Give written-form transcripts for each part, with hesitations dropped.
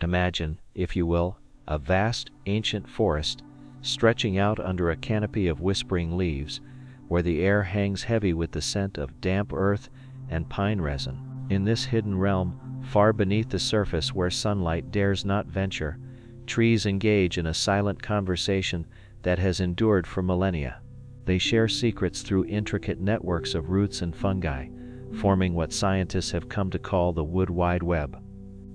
Imagine, if you will, a vast, ancient forest stretching out under a canopy of whispering leaves, where the air hangs heavy with the scent of damp earth and pine resin. In this hidden realm, far beneath the surface where sunlight dares not venture, trees engage in a silent conversation that has endured for millennia. They share secrets through intricate networks of roots and fungi, forming what scientists have come to call the Wood Wide Web.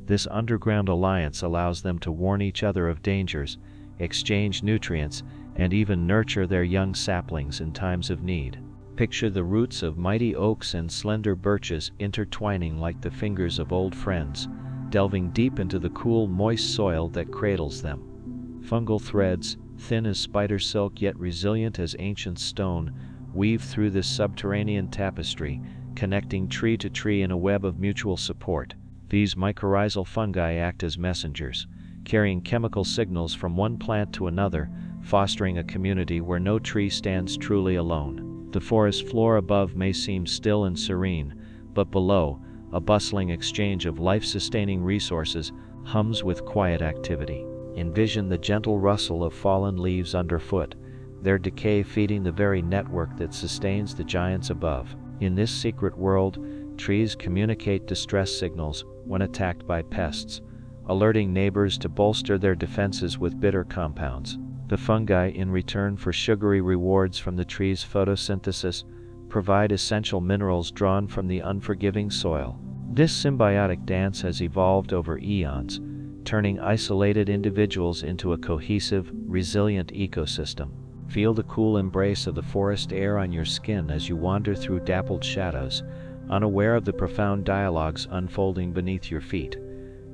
This underground alliance allows them to warn each other of dangers, exchange nutrients, and even nurture their young saplings in times of need. Picture the roots of mighty oaks and slender birches intertwining like the fingers of old friends, delving deep into the cool, moist soil that cradles them. Fungal threads, thin as spider silk yet resilient as ancient stone, weave through this subterranean tapestry, connecting tree to tree in a web of mutual support. These mycorrhizal fungi act as messengers, carrying chemical signals from one plant to another, fostering a community where no tree stands truly alone. The forest floor above may seem still and serene, but below, a bustling exchange of life-sustaining resources hums with quiet activity. Envision the gentle rustle of fallen leaves underfoot, their decay feeding the very network that sustains the giants above. In this secret world, trees communicate distress signals when attacked by pests, alerting neighbors to bolster their defenses with bitter compounds. The fungi, in return for sugary rewards from the tree's photosynthesis, provide essential minerals drawn from the unforgiving soil. This symbiotic dance has evolved over eons, turning isolated individuals into a cohesive, resilient ecosystem. Feel the cool embrace of the forest air on your skin as you wander through dappled shadows, unaware of the profound dialogues unfolding beneath your feet.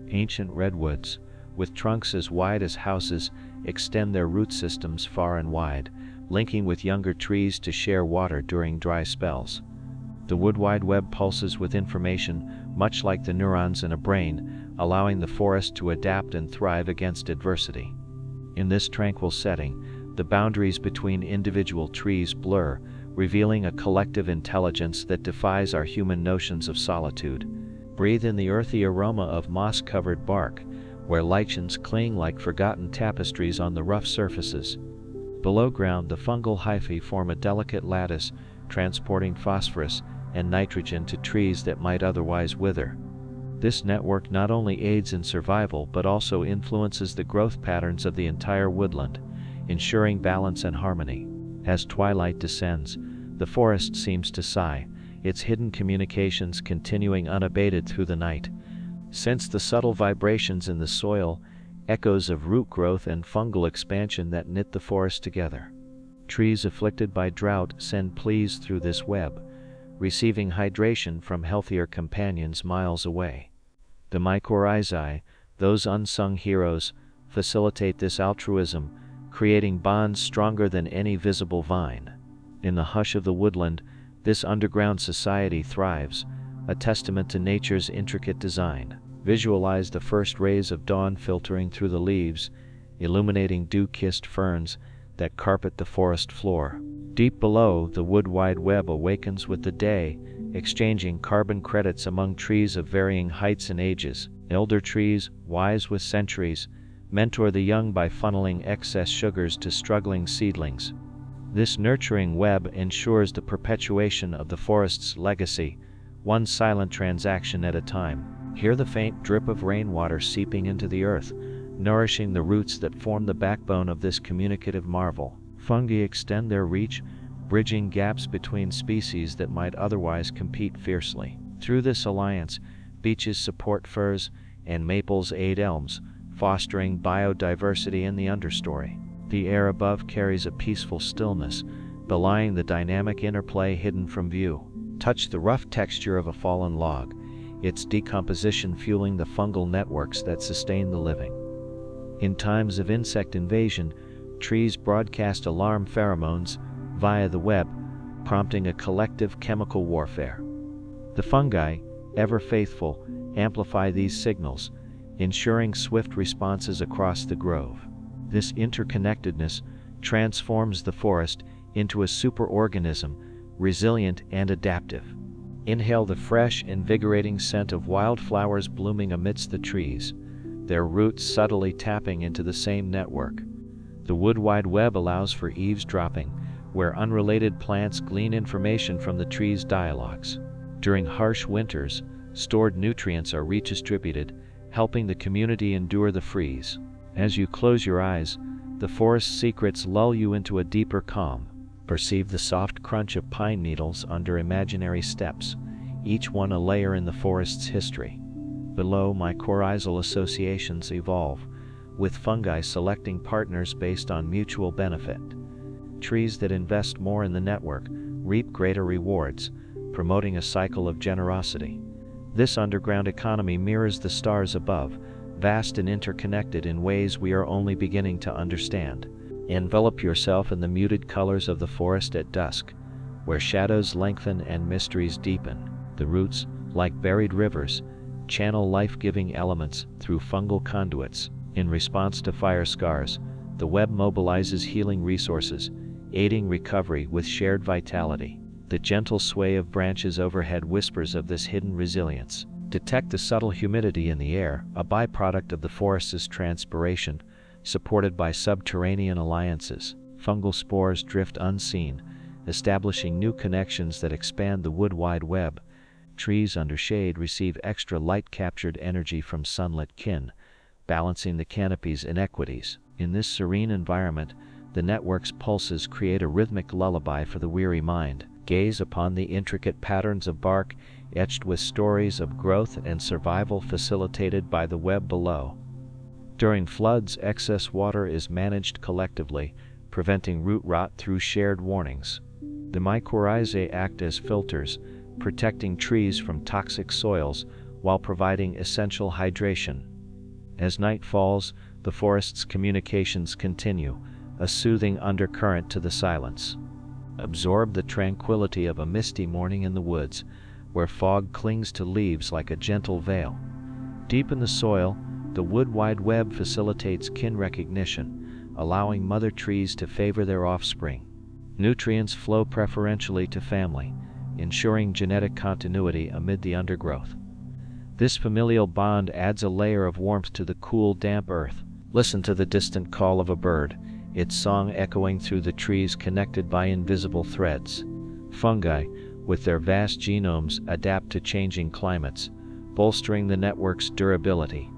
Ancient redwoods, with trunks as wide as houses, extend their root systems far and wide, linking with younger trees to share water during dry spells. The Wood Wide Web pulses with information, much like the neurons in a brain, allowing the forest to adapt and thrive against adversity. In this tranquil setting, the boundaries between individual trees blur, revealing a collective intelligence that defies our human notions of solitude. Breathe in the earthy aroma of moss-covered bark, where lichens cling like forgotten tapestries on the rough surfaces. Below ground, the fungal hyphae form a delicate lattice, transporting phosphorus and nitrogen to trees that might otherwise wither. This network not only aids in survival but also influences the growth patterns of the entire woodland, ensuring balance and harmony. As twilight descends, the forest seems to sigh, its hidden communications continuing unabated through the night. Sense the subtle vibrations in the soil, echoes of root growth and fungal expansion that knit the forest together. Trees afflicted by drought send pleas through this web, receiving hydration from healthier companions miles away. The mycorrhizae, those unsung heroes, facilitate this altruism, creating bonds stronger than any visible vine. In the hush of the woodland, this underground society thrives, a testament to nature's intricate design. Visualize the first rays of dawn filtering through the leaves, illuminating dew-kissed ferns that carpet the forest floor. Deep below, the Wood Wide Web awakens with the day, exchanging carbon credits among trees of varying heights and ages. Elder trees, wise with centuries, mentor the young by funneling excess sugars to struggling seedlings. This nurturing web ensures the perpetuation of the forest's legacy, one silent transaction at a time. Hear the faint drip of rainwater seeping into the earth, nourishing the roots that form the backbone of this communicative marvel. Fungi extend their reach, bridging gaps between species that might otherwise compete fiercely. Through this alliance, beeches support firs, and maples aid elms, fostering biodiversity in the understory. The air above carries a peaceful stillness, belying the dynamic interplay hidden from view. Touch the rough texture of a fallen log, its decomposition fueling the fungal networks that sustain the living. In times of insect invasion, trees broadcast alarm pheromones via the web, prompting a collective chemical warfare. The fungi, ever faithful, amplify these signals, ensuring swift responses across the grove. This interconnectedness transforms the forest into a superorganism, resilient and adaptive. Inhale the fresh, invigorating scent of wildflowers blooming amidst the trees. their roots subtly tapping into the same network. The Wood Wide Web allows for eavesdropping, where unrelated plants glean information from the tree's dialogues. During harsh winters, stored nutrients are redistributed, helping the community endure the freeze. As you close your eyes, the forest's secrets lull you into a deeper calm. Perceive the soft crunch of pine needles under imaginary steps, each one a layer in the forest's history. Below, mycorrhizal associations evolve, with fungi selecting partners based on mutual benefit. Trees that invest more in the network reap greater rewards, promoting a cycle of generosity. This underground economy mirrors the stars above, vast and interconnected in ways we are only beginning to understand. Envelop yourself in the muted colors of the forest at dusk, where shadows lengthen and mysteries deepen. The roots, like buried rivers, channel life-giving elements through fungal conduits. In response to fire scars, the web mobilizes healing resources, aiding recovery with shared vitality. The gentle sway of branches overhead whispers of this hidden resilience. Detect the subtle humidity in the air, a byproduct of the forest's transpiration, supported by subterranean alliances. Fungal spores drift unseen, establishing new connections that expand the wood wide web. Trees under shade receive extra light-captured energy from sunlit kin, balancing the canopy's inequities. In this serene environment, the network's pulses create a rhythmic lullaby for the weary mind. Gaze upon the intricate patterns of bark etched with stories of growth and survival facilitated by the web below. During floods, excess water is managed collectively, preventing root rot through shared warnings. The mycorrhizae act as filters, protecting trees from toxic soils while providing essential hydration. As night falls, the forest's communications continue, a soothing undercurrent to the silence. Absorb the tranquility of a misty morning in the woods, where fog clings to leaves like a gentle veil. Deep in the soil, the wood wide web facilitates kin recognition, allowing mother trees to favor their offspring. Nutrients flow preferentially to family, ensuring genetic continuity amid the undergrowth. This familial bond adds a layer of warmth to the cool, damp earth. Listen to the distant call of a bird, its song echoing through the trees connected by invisible threads. Fungi, with their vast genomes, adapt to changing climates, bolstering the network's durability.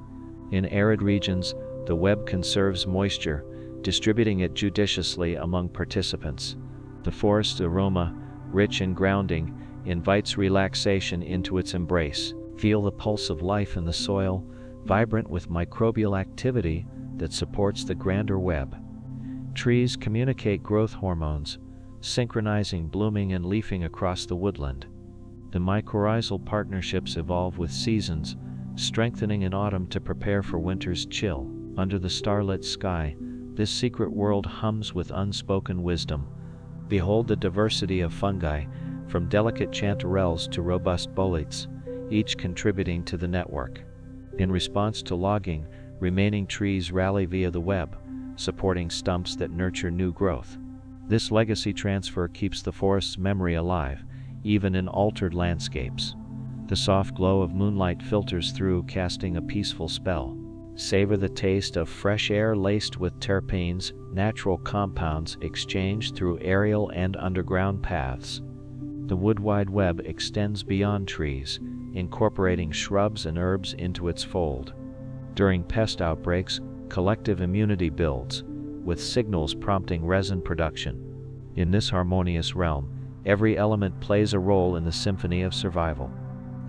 In arid regions, the web conserves moisture, distributing it judiciously among participants. The forest's aroma, rich and grounding, invites relaxation into its embrace. Feel the pulse of life in the soil, vibrant with microbial activity that supports the grander web. Trees communicate growth hormones, synchronizing blooming and leafing across the woodland. The mycorrhizal partnerships evolve with seasons, strengthening in autumn to prepare for winter's chill. Under the starlit sky, this secret world hums with unspoken wisdom. Behold the diversity of fungi, from delicate chanterelles to robust boletes, each contributing to the network. In response to logging, remaining trees rally via the web, supporting stumps that nurture new growth. This legacy transfer keeps the forest's memory alive, even in altered landscapes. The soft glow of moonlight filters through, casting a peaceful spell. Savor the taste of fresh air laced with terpenes, natural compounds exchanged through aerial and underground paths. The wood wide web extends beyond trees, incorporating shrubs and herbs into its fold. During pest outbreaks, collective immunity builds, with signals prompting resin production. In this harmonious realm, every element plays a role in the symphony of survival.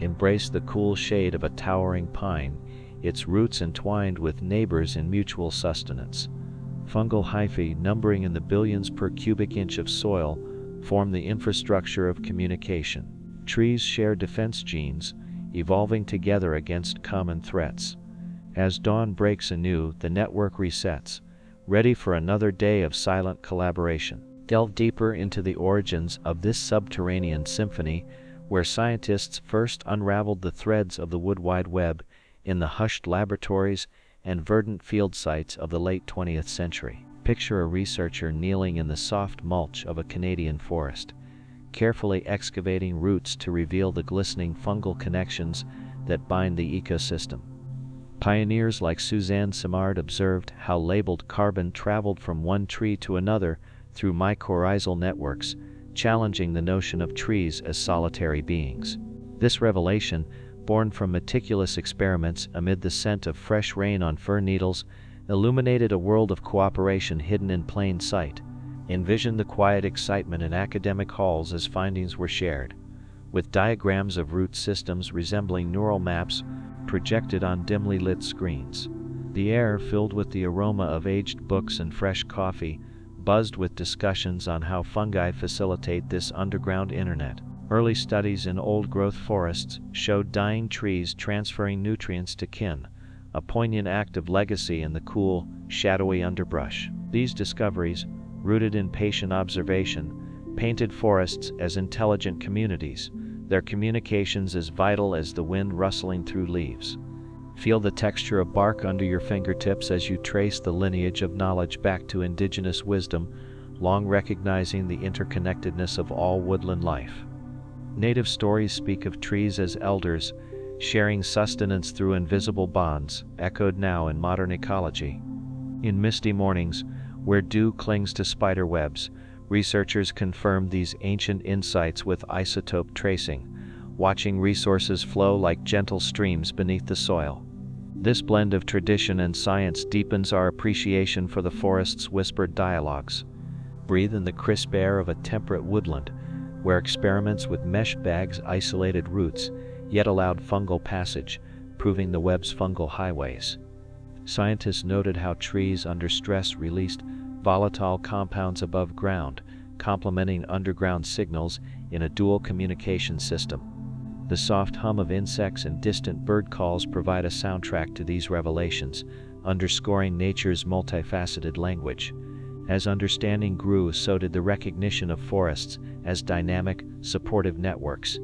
Embrace the cool shade of a towering pine, its roots entwined with neighbors in mutual sustenance. Fungal hyphae, numbering in the billions per cubic inch of soil, form the infrastructure of communication. Trees share defense genes, evolving together against common threats. As dawn breaks anew, the network resets, ready for another day of silent collaboration. Delve deeper into the origins of this subterranean symphony, where scientists first unraveled the threads of the wood wide web in the hushed laboratories and verdant field sites of the late 20th century. Picture a researcher kneeling in the soft mulch of a Canadian forest, carefully excavating roots to reveal the glistening fungal connections that bind the ecosystem. Pioneers like Suzanne Simard observed how labeled carbon traveled from one tree to another through mycorrhizal networks, challenging the notion of trees as solitary beings. This revelation, born from meticulous experiments amid the scent of fresh rain on fir needles, illuminated a world of cooperation hidden in plain sight. Envision the quiet excitement in academic halls as findings were shared, with diagrams of root systems resembling neural maps projected on dimly lit screens. The air, filled with the aroma of aged books and fresh coffee, buzzed with discussions on how fungi facilitate this underground internet. Early studies in old-growth forests showed dying trees transferring nutrients to kin, a poignant act of legacy in the cool, shadowy underbrush. These discoveries, rooted in patient observation, painted forests as intelligent communities, their communications as vital as the wind rustling through leaves. Feel the texture of bark under your fingertips as you trace the lineage of knowledge back to indigenous wisdom, long recognizing the interconnectedness of all woodland life. Native stories speak of trees as elders, sharing sustenance through invisible bonds, echoed now in modern ecology. In misty mornings, where dew clings to spider webs, researchers confirm these ancient insights with isotope tracing, watching resources flow like gentle streams beneath the soil. This blend of tradition and science deepens our appreciation for the forest's whispered dialogues. Breathe in the crisp air of a temperate woodland, where experiments with mesh bags isolated roots, yet allowed fungal passage, proving the web's fungal highways. Scientists noted how trees under stress released volatile compounds above ground, complementing underground signals in a dual communication system. The soft hum of insects and distant bird calls provide a soundtrack to these revelations, underscoring nature's multifaceted language. As understanding grew, so did the recognition of forests as dynamic, supportive networks.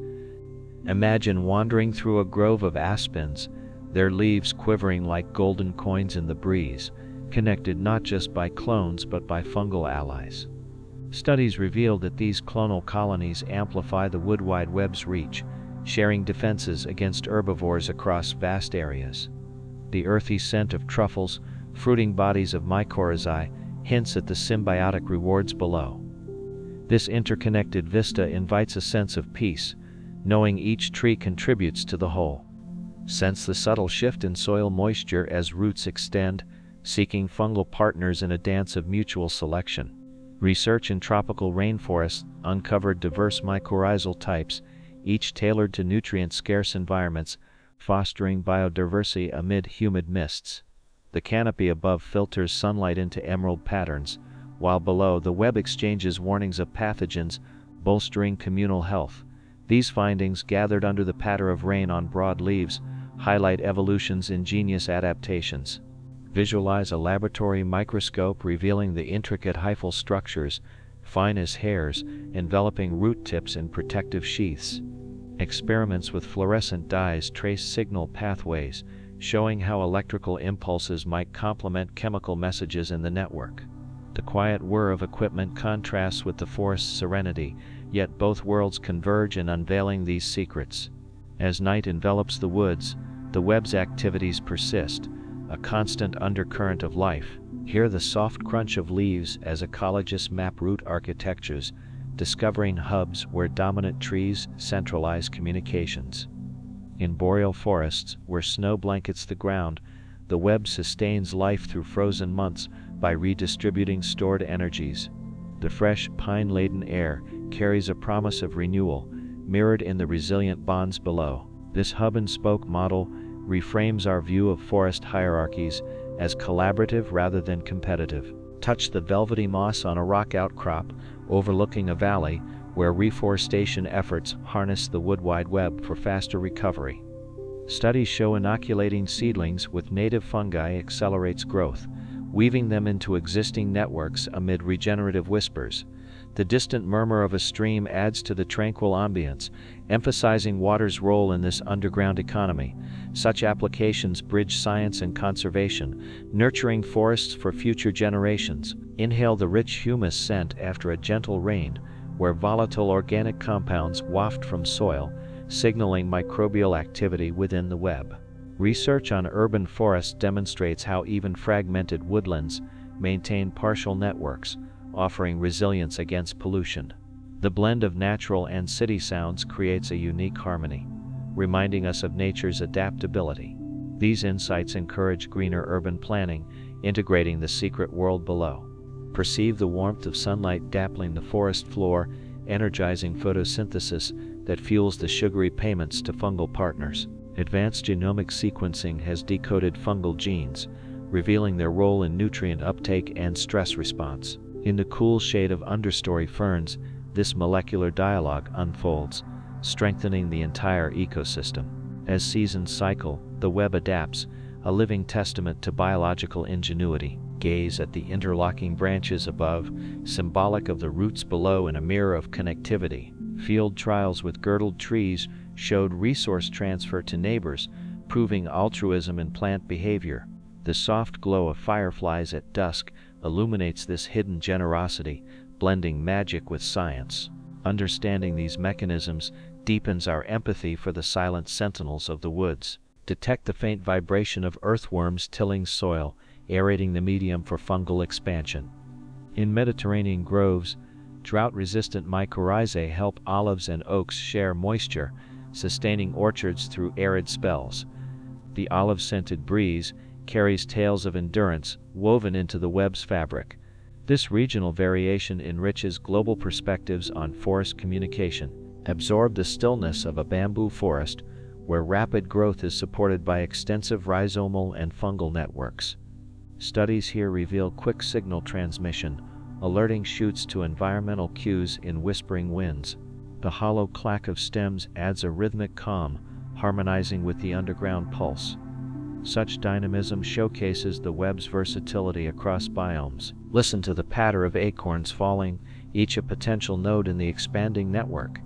Imagine wandering through a grove of aspens, their leaves quivering like golden coins in the breeze, connected not just by clones but by fungal allies. Studies revealed that these clonal colonies amplify the wood wide web's reach, sharing defenses against herbivores across vast areas. The earthy scent of truffles, fruiting bodies of mycorrhizae, hints at the symbiotic rewards below. This interconnected vista invites a sense of peace, knowing each tree contributes to the whole. Sense the subtle shift in soil moisture as roots extend, seeking fungal partners in a dance of mutual selection. Research in tropical rainforests uncovered diverse mycorrhizal types, each tailored to nutrient-scarce environments, fostering biodiversity amid humid mists. The canopy above filters sunlight into emerald patterns, while below the web exchanges warnings of pathogens, bolstering communal health. These findings, gathered under the patter of rain on broad leaves, highlight evolution's ingenious adaptations. Visualize a laboratory microscope revealing the intricate hyphal structures, fine as hairs, enveloping root tips in protective sheaths. Experiments with fluorescent dyes trace signal pathways, showing how electrical impulses might complement chemical messages in the network. The quiet whir of equipment contrasts with the forest's serenity, yet both worlds converge in unveiling these secrets. As night envelops the woods, the web's activities persist, a constant undercurrent of life. Hear the soft crunch of leaves as ecologists map root architectures, discovering hubs where dominant trees centralize communications. In boreal forests, where snow blankets the ground, the web sustains life through frozen months by redistributing stored energies. The fresh, pine-laden air carries a promise of renewal, mirrored in the resilient bonds below. This hub-and-spoke model reframes our view of forest hierarchies as collaborative rather than competitive. Touch the velvety moss on a rock outcrop overlooking a valley where reforestation efforts harness the wood wide web for faster recovery. Studies show inoculating seedlings with native fungi accelerates growth, weaving them into existing networks amid regenerative whispers. The distant murmur of a stream adds to the tranquil ambience, emphasizing water's role in this underground economy. Such applications bridge science and conservation, nurturing forests for future generations. Inhale the rich humus scent after a gentle rain, where volatile organic compounds waft from soil, signaling microbial activity within the web. Research on urban forests demonstrates how even fragmented woodlands maintain partial networks, offering resilience against pollution. The blend of natural and city sounds creates a unique harmony, reminding us of nature's adaptability. These insights encourage greener urban planning, integrating the secret world below. Perceive the warmth of sunlight dappling the forest floor, energizing photosynthesis that fuels the sugary payments to fungal partners. Advanced genomic sequencing has decoded fungal genes, revealing their role in nutrient uptake and stress response. In the cool shade of understory ferns, this molecular dialogue unfolds, strengthening the entire ecosystem. As seasons cycle, the web adapts, a living testament to biological ingenuity. Gaze at the interlocking branches above, symbolic of the roots below and a mirror of connectivity. Field trials with girdled trees showed resource transfer to neighbors, proving altruism in plant behavior. The soft glow of fireflies at dusk illuminates this hidden generosity, blending magic with science. Understanding these mechanisms deepens our empathy for the silent sentinels of the woods. Detect the faint vibration of earthworms tilling soil, aerating the medium for fungal expansion. In Mediterranean groves, drought-resistant mycorrhizae help olives and oaks share moisture, sustaining orchards through arid spells. The olive-scented breeze carries tales of endurance woven into the web's fabric. This regional variation enriches global perspectives on forest communication. Absorb the stillness of a bamboo forest, where rapid growth is supported by extensive rhizomal and fungal networks. Studies here reveal quick signal transmission, alerting shoots to environmental cues in whispering winds. The hollow clack of stems adds a rhythmic calm, harmonizing with the underground pulse. Such dynamism showcases the web's versatility across biomes. Listen to the patter of acorns falling, each a potential node in the expanding network.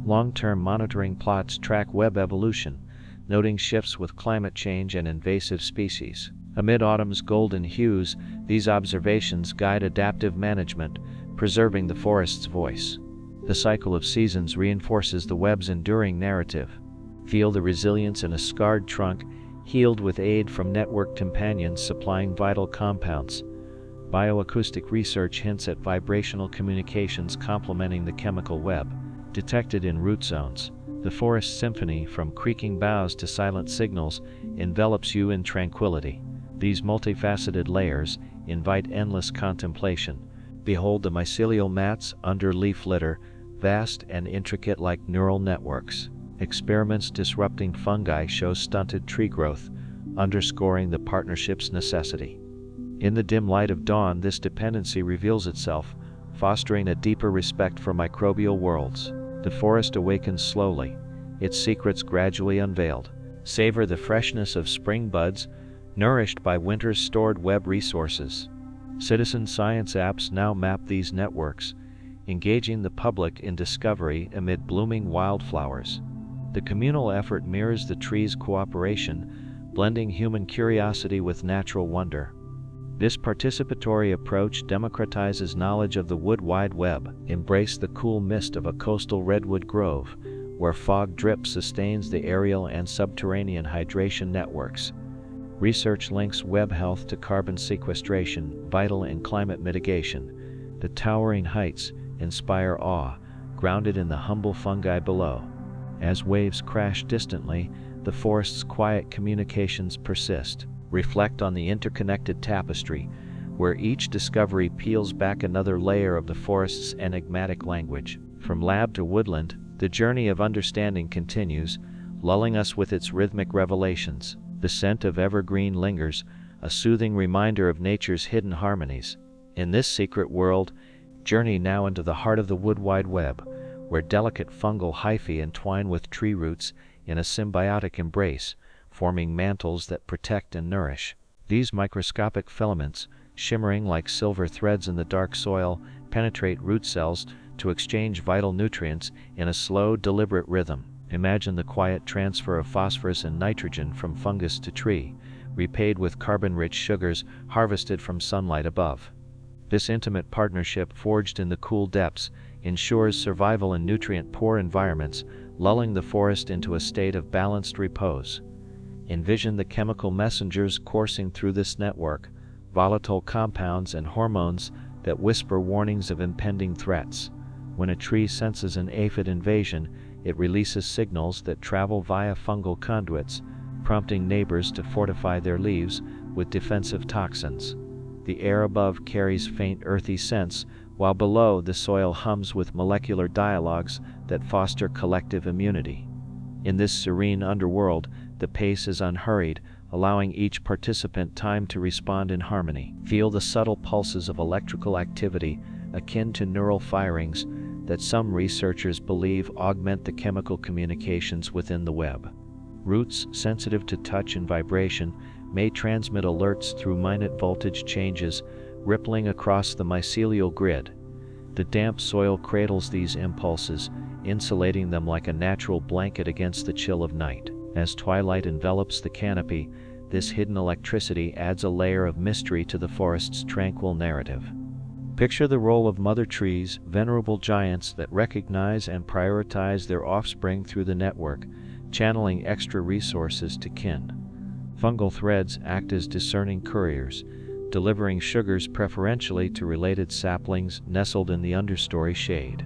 Long-term monitoring plots track web evolution, noting shifts with climate change and invasive species. Amid autumn's golden hues, these observations guide adaptive management, preserving the forest's voice. The cycle of seasons reinforces the web's enduring narrative. Feel the resilience in a scarred trunk, healed with aid from networked companions supplying vital compounds. Bioacoustic research hints at vibrational communications complementing the chemical web. Detected in root zones, the forest symphony, from creaking boughs to silent signals, envelops you in tranquility. These multifaceted layers invite endless contemplation. Behold the mycelial mats under leaf litter, vast and intricate like neural networks. Experiments disrupting fungi show stunted tree growth, underscoring the partnership's necessity. In the dim light of dawn, this dependency reveals itself, fostering a deeper respect for microbial worlds. The forest awakens slowly, its secrets gradually unveiled. Savor the freshness of spring buds, nourished by winter's stored web resources. Citizen science apps now map these networks, engaging the public in discovery amid blooming wildflowers. The communal effort mirrors the tree's cooperation, blending human curiosity with natural wonder. This participatory approach democratizes knowledge of the wood wide web. Embrace the cool mist of a coastal redwood grove, where fog drip sustains the aerial and subterranean hydration networks. Research links web health to carbon sequestration, vital in climate mitigation. The towering heights inspire awe, grounded in the humble fungi below. As waves crash distantly, the forest's quiet communications persist. Reflect on the interconnected tapestry, where each discovery peels back another layer of the forest's enigmatic language. From lab to woodland, the journey of understanding continues, lulling us with its rhythmic revelations. The scent of evergreen lingers, a soothing reminder of nature's hidden harmonies. In this secret world, journey now into the heart of the wood wide web, where delicate fungal hyphae entwine with tree roots in a symbiotic embrace, forming mantles that protect and nourish. These microscopic filaments, shimmering like silver threads in the dark soil, penetrate root cells to exchange vital nutrients in a slow, deliberate rhythm. Imagine the quiet transfer of phosphorus and nitrogen from fungus to tree, repaid with carbon-rich sugars harvested from sunlight above. This intimate partnership, forged in the cool depths, ensures survival in nutrient-poor environments, lulling the forest into a state of balanced repose. Envision the chemical messengers coursing through this network, volatile compounds and hormones that whisper warnings of impending threats. When a tree senses an aphid invasion, it releases signals that travel via fungal conduits, prompting neighbors to fortify their leaves with defensive toxins. The air above carries faint earthy scents, while below the soil hums with molecular dialogues that foster collective immunity. In this serene underworld, the pace is unhurried, allowing each participant time to respond in harmony. Feel the subtle pulses of electrical activity akin to neural firings that some researchers believe augment the chemical communications within the web. Roots sensitive to touch and vibration may transmit alerts through minute voltage changes rippling across the mycelial grid. The damp soil cradles these impulses, insulating them like a natural blanket against the chill of night. As twilight envelops the canopy, this hidden electricity adds a layer of mystery to the forest's tranquil narrative. Picture the role of mother trees, venerable giants that recognize and prioritize their offspring through the network, channeling extra resources to kin. Fungal threads act as discerning couriers, delivering sugars preferentially to related saplings nestled in the understory shade.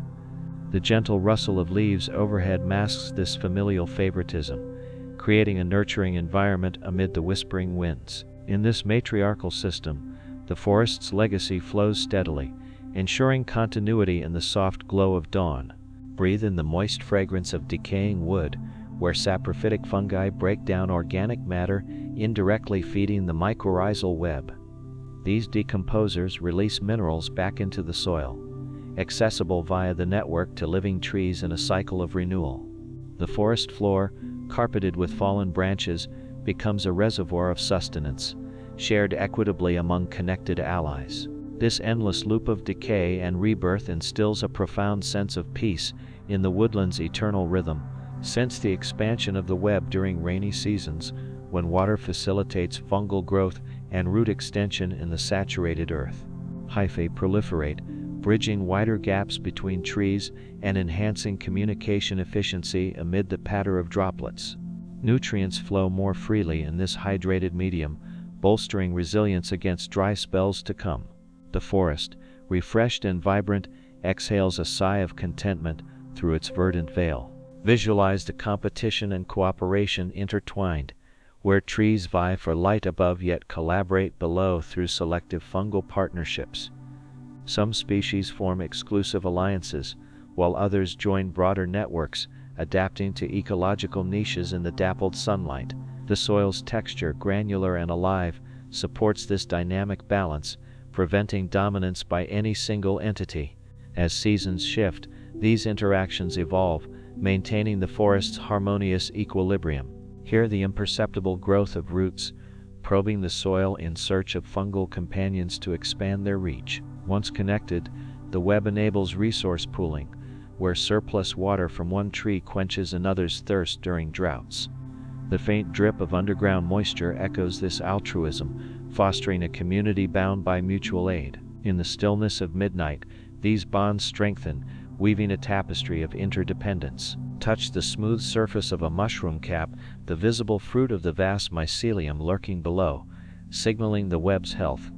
The gentle rustle of leaves overhead masks this familial favoritism, creating a nurturing environment amid the whispering winds. In this matriarchal system, the forest's legacy flows steadily, ensuring continuity in the soft glow of dawn. Breathe in the moist fragrance of decaying wood, where saprophytic fungi break down organic matter, indirectly feeding the mycorrhizal web. These decomposers release minerals back into the soil, accessible via the network to living trees in a cycle of renewal. The forest floor, carpeted with fallen branches, becomes a reservoir of sustenance, shared equitably among connected allies. This endless loop of decay and rebirth instills a profound sense of peace in the woodland's eternal rhythm. Sense the expansion of the web during rainy seasons, when water facilitates fungal growth and root extension in the saturated earth. Hyphae proliferate, bridging wider gaps between trees and enhancing communication efficiency amid the patter of droplets. Nutrients flow more freely in this hydrated medium, bolstering resilience against dry spells to come. The forest, refreshed and vibrant, exhales a sigh of contentment through its verdant veil. Visualize the competition and cooperation intertwined, where trees vie for light above yet collaborate below through selective fungal partnerships. Some species form exclusive alliances, while others join broader networks, adapting to ecological niches in the dappled sunlight. The soil's texture, granular and alive, supports this dynamic balance, preventing dominance by any single entity. As seasons shift, these interactions evolve, maintaining the forest's harmonious equilibrium. Here the imperceptible growth of roots, probing the soil in search of fungal companions to expand their reach. Once connected, the web enables resource pooling, where surplus water from one tree quenches another's thirst during droughts. The faint drip of underground moisture echoes this altruism, fostering a community bound by mutual aid. In the stillness of midnight, these bonds strengthen, weaving a tapestry of interdependence. Touch the smooth surface of a mushroom cap, the visible fruit of the vast mycelium lurking below, signaling the web's health.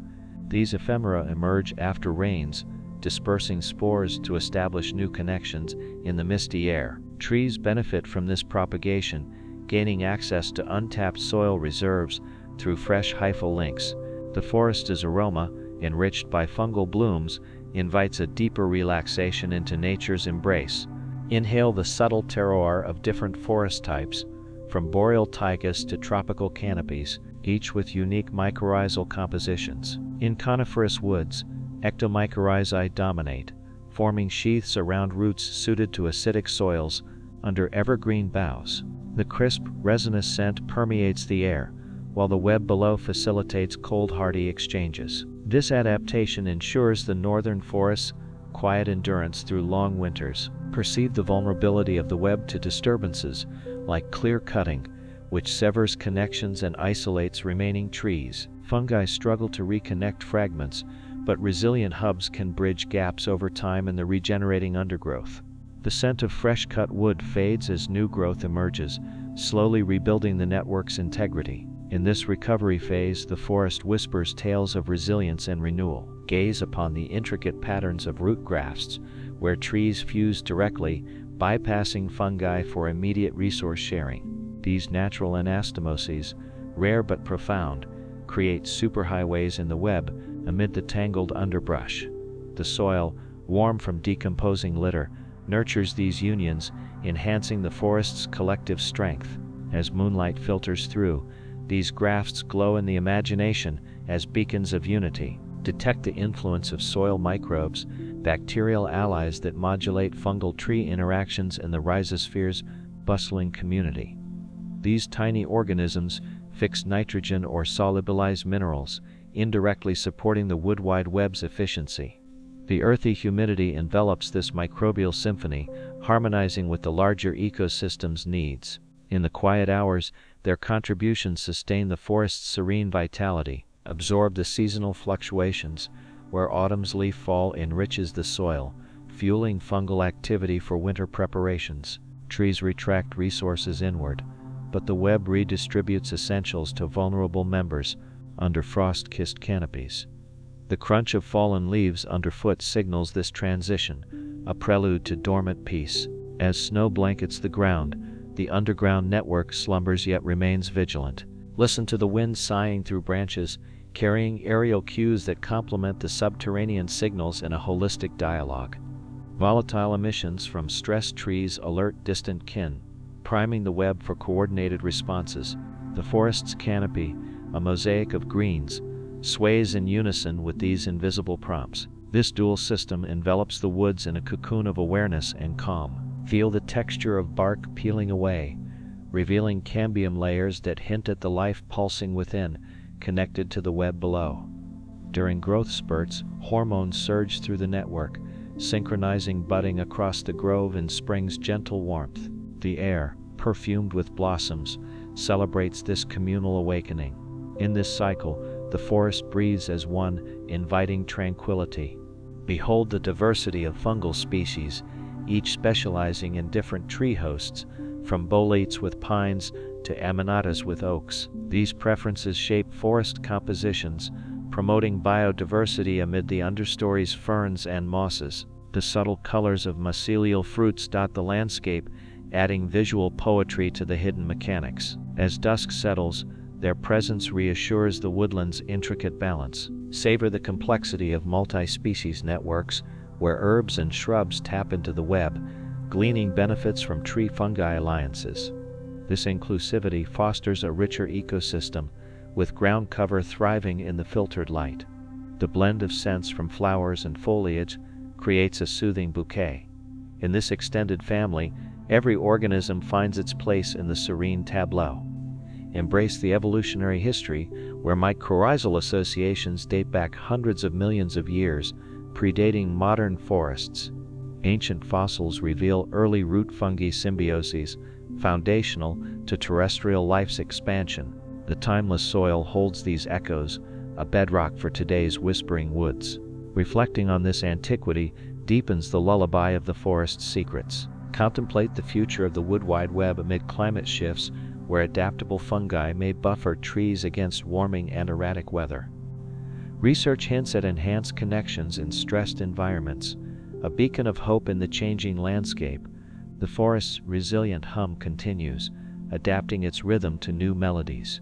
These ephemera emerge after rains, dispersing spores to establish new connections in the misty air. Trees benefit from this propagation, gaining access to untapped soil reserves through fresh hyphal links. The forest's aroma, enriched by fungal blooms, invites a deeper relaxation into nature's embrace. Inhale the subtle terroir of different forest types, from boreal taigas to tropical canopies, each with unique mycorrhizal compositions. In coniferous woods, ectomycorrhizae dominate, forming sheaths around roots suited to acidic soils under evergreen boughs. The crisp, resinous scent permeates the air, while the web below facilitates cold, hardy exchanges. This adaptation ensures the northern forest's quiet endurance through long winters. Perceive the vulnerability of the web to disturbances, like clear cutting, which severs connections and isolates remaining trees. Fungi struggle to reconnect fragments, but resilient hubs can bridge gaps over time in the regenerating undergrowth. The scent of fresh-cut wood fades as new growth emerges, slowly rebuilding the network's integrity. In this recovery phase, the forest whispers tales of resilience and renewal. Gaze upon the intricate patterns of root grafts, where trees fuse directly, bypassing fungi for immediate resource sharing. These natural anastomoses, rare but profound, create superhighways in the web amid the tangled underbrush. The soil, warm from decomposing litter, nurtures these unions, enhancing the forest's collective strength. As moonlight filters through, these grafts glow in the imagination as beacons of unity. Detect the influence of soil microbes, bacterial allies that modulate fungal tree interactions in the rhizosphere's bustling community. These tiny organisms fix nitrogen or solubilize minerals, indirectly supporting the wood wide web's efficiency. The earthy humidity envelops this microbial symphony, harmonizing with the larger ecosystem's needs. In the quiet hours, their contributions sustain the forest's serene vitality, absorb the seasonal fluctuations, where autumn's leaf fall enriches the soil, fueling fungal activity for winter preparations. Trees retract resources inward, but the web redistributes essentials to vulnerable members under frost-kissed canopies. The crunch of fallen leaves underfoot signals this transition, a prelude to dormant peace. As snow blankets the ground, the underground network slumbers yet remains vigilant. Listen to the wind sighing through branches, carrying aerial cues that complement the subterranean signals in a holistic dialogue. Volatile emissions from stressed trees alert distant kin, priming the web for coordinated responses. The forest's canopy, a mosaic of greens, sways in unison with these invisible prompts. This dual system envelops the woods in a cocoon of awareness and calm. Feel the texture of bark peeling away, revealing cambium layers that hint at the life pulsing within, connected to the web below. During growth spurts, hormones surge through the network, synchronizing budding across the grove in spring's gentle warmth. The air, perfumed with blossoms, celebrates this communal awakening. In this cycle, the forest breathes as one, inviting tranquility. Behold the diversity of fungal species, each specializing in different tree hosts, from boletes with pines to aminatas with oaks. These preferences shape forest compositions, promoting biodiversity amid the understory's ferns and mosses. The subtle colors of mycelial fruits dot the landscape, adding visual poetry to the hidden mechanics. As dusk settles, their presence reassures the woodland's intricate balance. Savor the complexity of multi-species networks, where herbs and shrubs tap into the web, gleaning benefits from tree-fungi alliances. This inclusivity fosters a richer ecosystem, with ground cover thriving in the filtered light. The blend of scents from flowers and foliage creates a soothing bouquet. In this extended family, every organism finds its place in the serene tableau. Embrace the evolutionary history, where mycorrhizal associations date back hundreds of millions of years, predating modern forests. Ancient fossils reveal early root fungi symbioses, foundational to terrestrial life's expansion. The timeless soil holds these echoes, a bedrock for today's whispering woods. Reflecting on this antiquity deepens the lullaby of the forest's secrets. Contemplate the future of the wood wide web amid climate shifts, where adaptable fungi may buffer trees against warming and erratic weather. Research hints at enhanced connections in stressed environments, a beacon of hope in the changing landscape. The forest's resilient hum continues, adapting its rhythm to new melodies.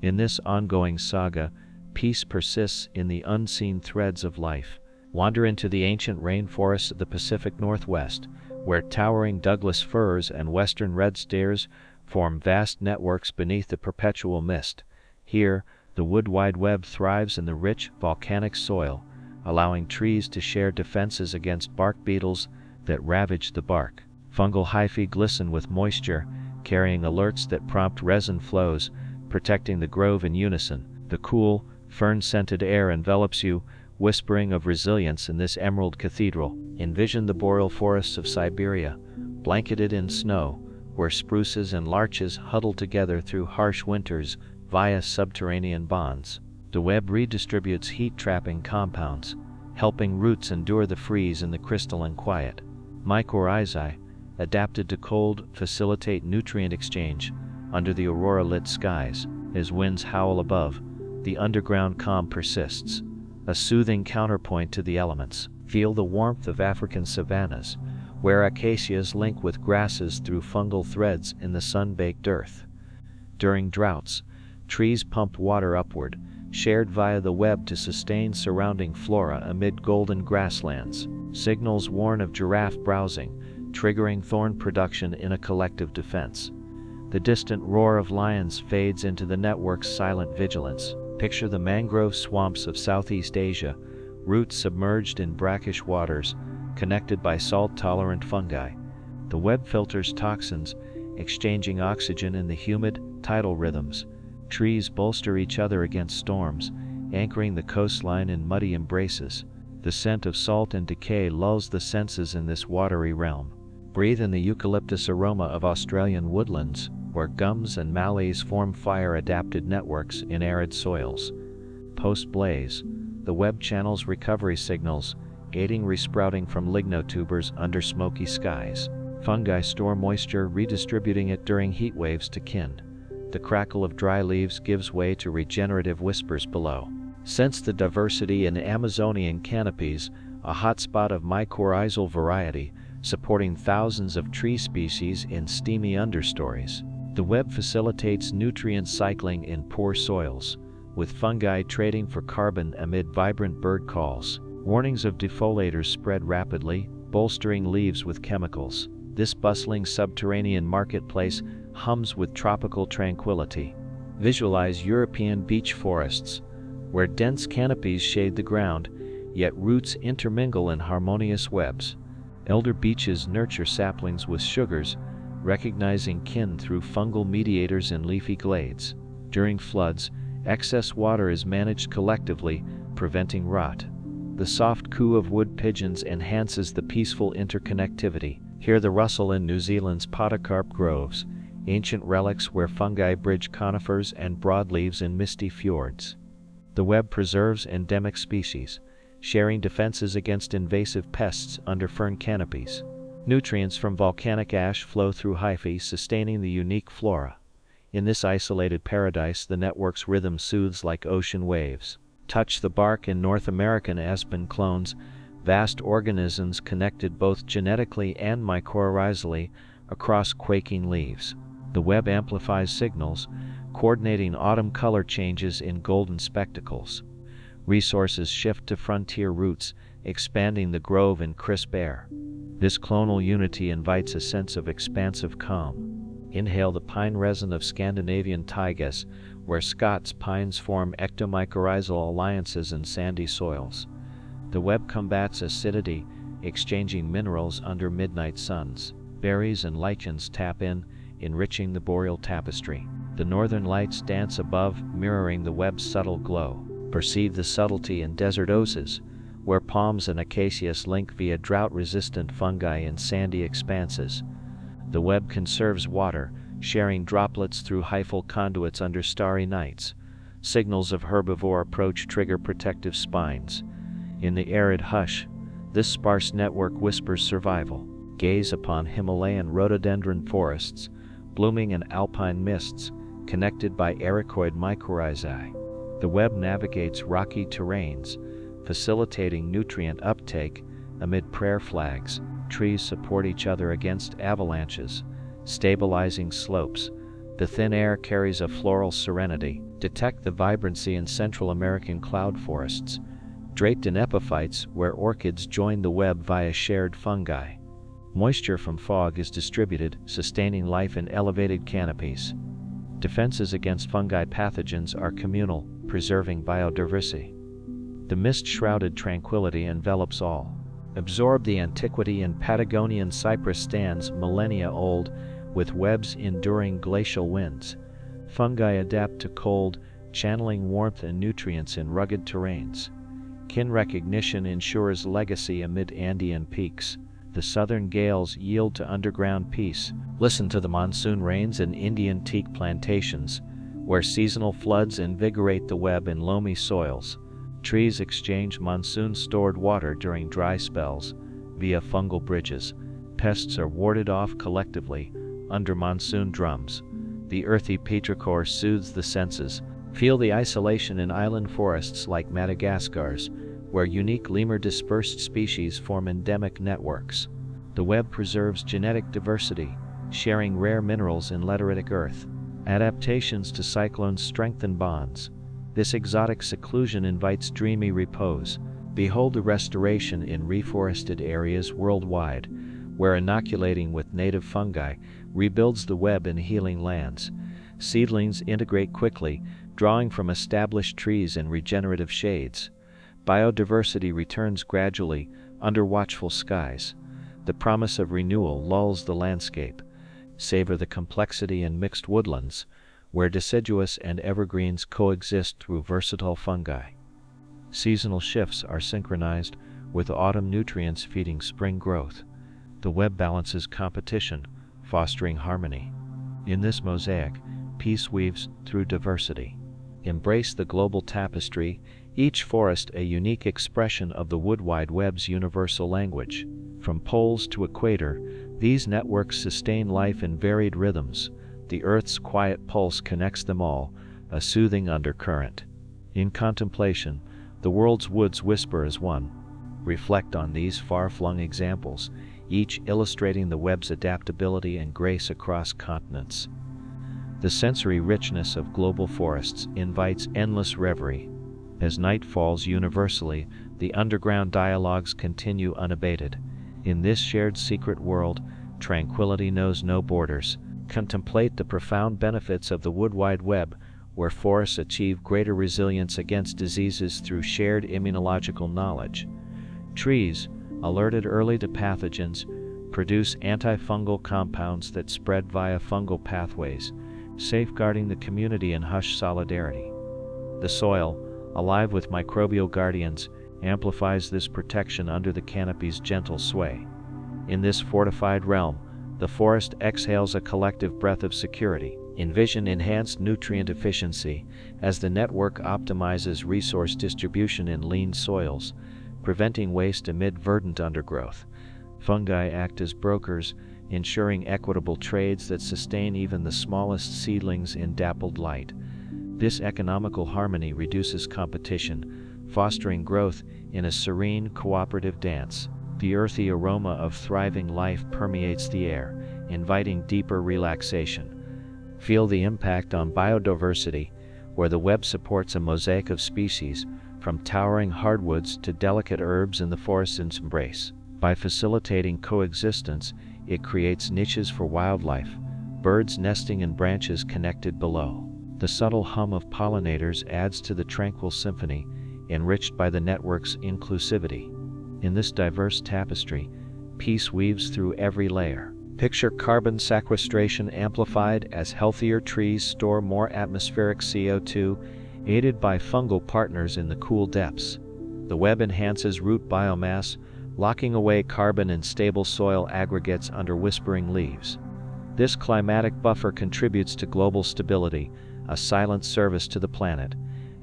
In this ongoing saga, peace persists in the unseen threads of life. Wander into the ancient rainforests of the Pacific Northwest, where towering Douglas firs and western red steers form vast networks beneath the perpetual mist. Here, the wood wide web thrives in the rich, volcanic soil, allowing trees to share defenses against bark beetles that ravage the bark. Fungal hyphae glisten with moisture, carrying alerts that prompt resin flows, protecting the grove in unison. The cool, fern-scented air envelops you, whispering of resilience in this emerald cathedral. Envision the boreal forests of Siberia, blanketed in snow, where spruces and larches huddle together through harsh winters via subterranean bonds. The web redistributes heat-trapping compounds, helping roots endure the freeze in the crystalline quiet. Mycorrhizae, adapted to cold, facilitate nutrient exchange under the aurora-lit skies. As winds howl above, the underground calm persists, a soothing counterpoint to the elements. Feel the warmth of African savannas, where acacias link with grasses through fungal threads in the sun-baked earth. During droughts, trees pump water upward, shared via the web to sustain surrounding flora amid golden grasslands. Signals warn of giraffe browsing, triggering thorn production in a collective defense. The distant roar of lions fades into the network's silent vigilance. Picture the mangrove swamps of Southeast Asia, roots submerged in brackish waters, connected by salt-tolerant fungi. The web filters toxins, exchanging oxygen in the humid, tidal rhythms. Trees bolster each other against storms, anchoring the coastline in muddy embraces. The scent of salt and decay lulls the senses in this watery realm. Breathe in the eucalyptus aroma of Australian woodlands, where gums and mallees form fire-adapted networks in arid soils. Post-blaze, the web channels recovery signals, aiding resprouting from lignotubers under smoky skies. Fungi store moisture, redistributing it during heat waves to kin. The crackle of dry leaves gives way to regenerative whispers below. Sense the diversity in Amazonian canopies, a hotspot of mycorrhizal variety, supporting thousands of tree species in steamy understories. The web facilitates nutrient cycling in poor soils, with fungi trading for carbon amid vibrant bird calls. Warnings of defoliators spread rapidly, bolstering leaves with chemicals. This bustling subterranean marketplace hums with tropical tranquility. Visualize European beech forests, where dense canopies shade the ground, yet roots intermingle in harmonious webs. Elder beeches nurture saplings with sugars, recognizing kin through fungal mediators in leafy glades. During floods, excess water is managed collectively, preventing rot. The soft coo of wood pigeons enhances the peaceful interconnectivity. Hear the rustle in New Zealand's podocarp groves, ancient relics where fungi bridge conifers and broadleaves in misty fjords. The web preserves endemic species, sharing defenses against invasive pests under fern canopies. Nutrients from volcanic ash flow through hyphae, sustaining the unique flora. In this isolated paradise, the network's rhythm soothes like ocean waves. Touch the bark in North American aspen clones, vast organisms connected both genetically and mycorrhizally across quaking leaves. The web amplifies signals, coordinating autumn color changes in golden spectacles. Resources shift to frontier roots, expanding the grove in crisp air. This clonal unity invites a sense of expansive calm. Inhale the pine resin of Scandinavian Taigas, where Scots pines form ectomycorrhizal alliances in sandy soils. The web combats acidity, exchanging minerals under midnight suns. Berries and lichens tap in, enriching the boreal tapestry. The northern lights dance above, mirroring the web's subtle glow. Perceive the subtlety in desert oses, where palms and acacias link via drought-resistant fungi in sandy expanses. The web conserves water, sharing droplets through hyphal conduits under starry nights. Signals of herbivore approach trigger protective spines. In the arid hush, this sparse network whispers survival. Gaze upon Himalayan rhododendron forests, blooming in alpine mists, connected by ericoid mycorrhizae. The web navigates rocky terrains, facilitating nutrient uptake amid prayer flags. Trees support each other against avalanches, stabilizing slopes. The thin air carries a floral serenity. Detect the vibrancy in Central American cloud forests, draped in epiphytes where orchids join the web via shared fungi. Moisture from fog is distributed, sustaining life in elevated canopies. Defenses against fungi pathogens are communal, preserving biodiversity. The mist-shrouded tranquility envelops all. Absorb the antiquity in Patagonian cypress stands millennia old, with webs enduring glacial winds. Fungi adapt to cold, channeling warmth and nutrients in rugged terrains. Kin recognition ensures legacy amid Andean peaks. The southern gales yield to underground peace. Listen to the monsoon rains in Indian teak plantations, where seasonal floods invigorate the web in loamy soils. Trees exchange monsoon-stored water during dry spells via fungal bridges, Pests are warded off collectively under monsoon drums. The earthy petrichor soothes the senses. Feel the isolation in island forests like Madagascar's, where unique lemur-dispersed species form endemic networks. The web preserves genetic diversity, sharing rare minerals in lateritic earth. Adaptations to cyclones strengthen bonds. This exotic seclusion invites dreamy repose. Behold the restoration in reforested areas worldwide, where inoculating with native fungi rebuilds the web in healing lands. Seedlings integrate quickly, drawing from established trees in regenerative shades. Biodiversity returns gradually under watchful skies. The promise of renewal lulls the landscape. Savor the complexity in mixed woodlands, where deciduous and evergreens coexist through versatile fungi. Seasonal shifts are synchronized with autumn nutrients feeding spring growth. The web balances competition, fostering harmony. In this mosaic, peace weaves through diversity. Embrace the global tapestry, each forest a unique expression of the wood wide web's universal language. From poles to equator, these networks sustain life in varied rhythms. The Earth's quiet pulse connects them all, a soothing undercurrent. In contemplation, the world's woods whisper as one. Reflect on these far-flung examples, each illustrating the web's adaptability and grace across continents. The sensory richness of global forests invites endless reverie. As night falls universally, the underground dialogues continue unabated. In this shared secret world, tranquility knows no borders. Contemplate the profound benefits of the wood wide web, where forests achieve greater resilience against diseases through shared immunological knowledge. Trees, alerted early to pathogens, produce antifungal compounds that spread via fungal pathways, safeguarding the community in hushed solidarity. The soil, alive with microbial guardians, amplifies this protection under the canopy's gentle sway. In this fortified realm, the forest exhales a collective breath of security. Envision enhanced nutrient efficiency as the network optimizes resource distribution in lean soils, preventing waste amid verdant undergrowth. Fungi act as brokers, ensuring equitable trades that sustain even the smallest seedlings in dappled light. This economical harmony reduces competition, fostering growth in a serene, cooperative dance. The earthy aroma of thriving life permeates the air, inviting deeper relaxation. Feel the impact on biodiversity, where the web supports a mosaic of species, from towering hardwoods to delicate herbs in the forest's embrace. By facilitating coexistence, it creates niches for wildlife, birds nesting in branches connected below. The subtle hum of pollinators adds to the tranquil symphony, enriched by the network's inclusivity. In this diverse tapestry, peace weaves through every layer. Picture carbon sequestration amplified as healthier trees store more atmospheric CO2, aided by fungal partners in the cool depths. The web enhances root biomass, locking away carbon in stable soil aggregates under whispering leaves. This climatic buffer contributes to global stability, a silent service to the planet.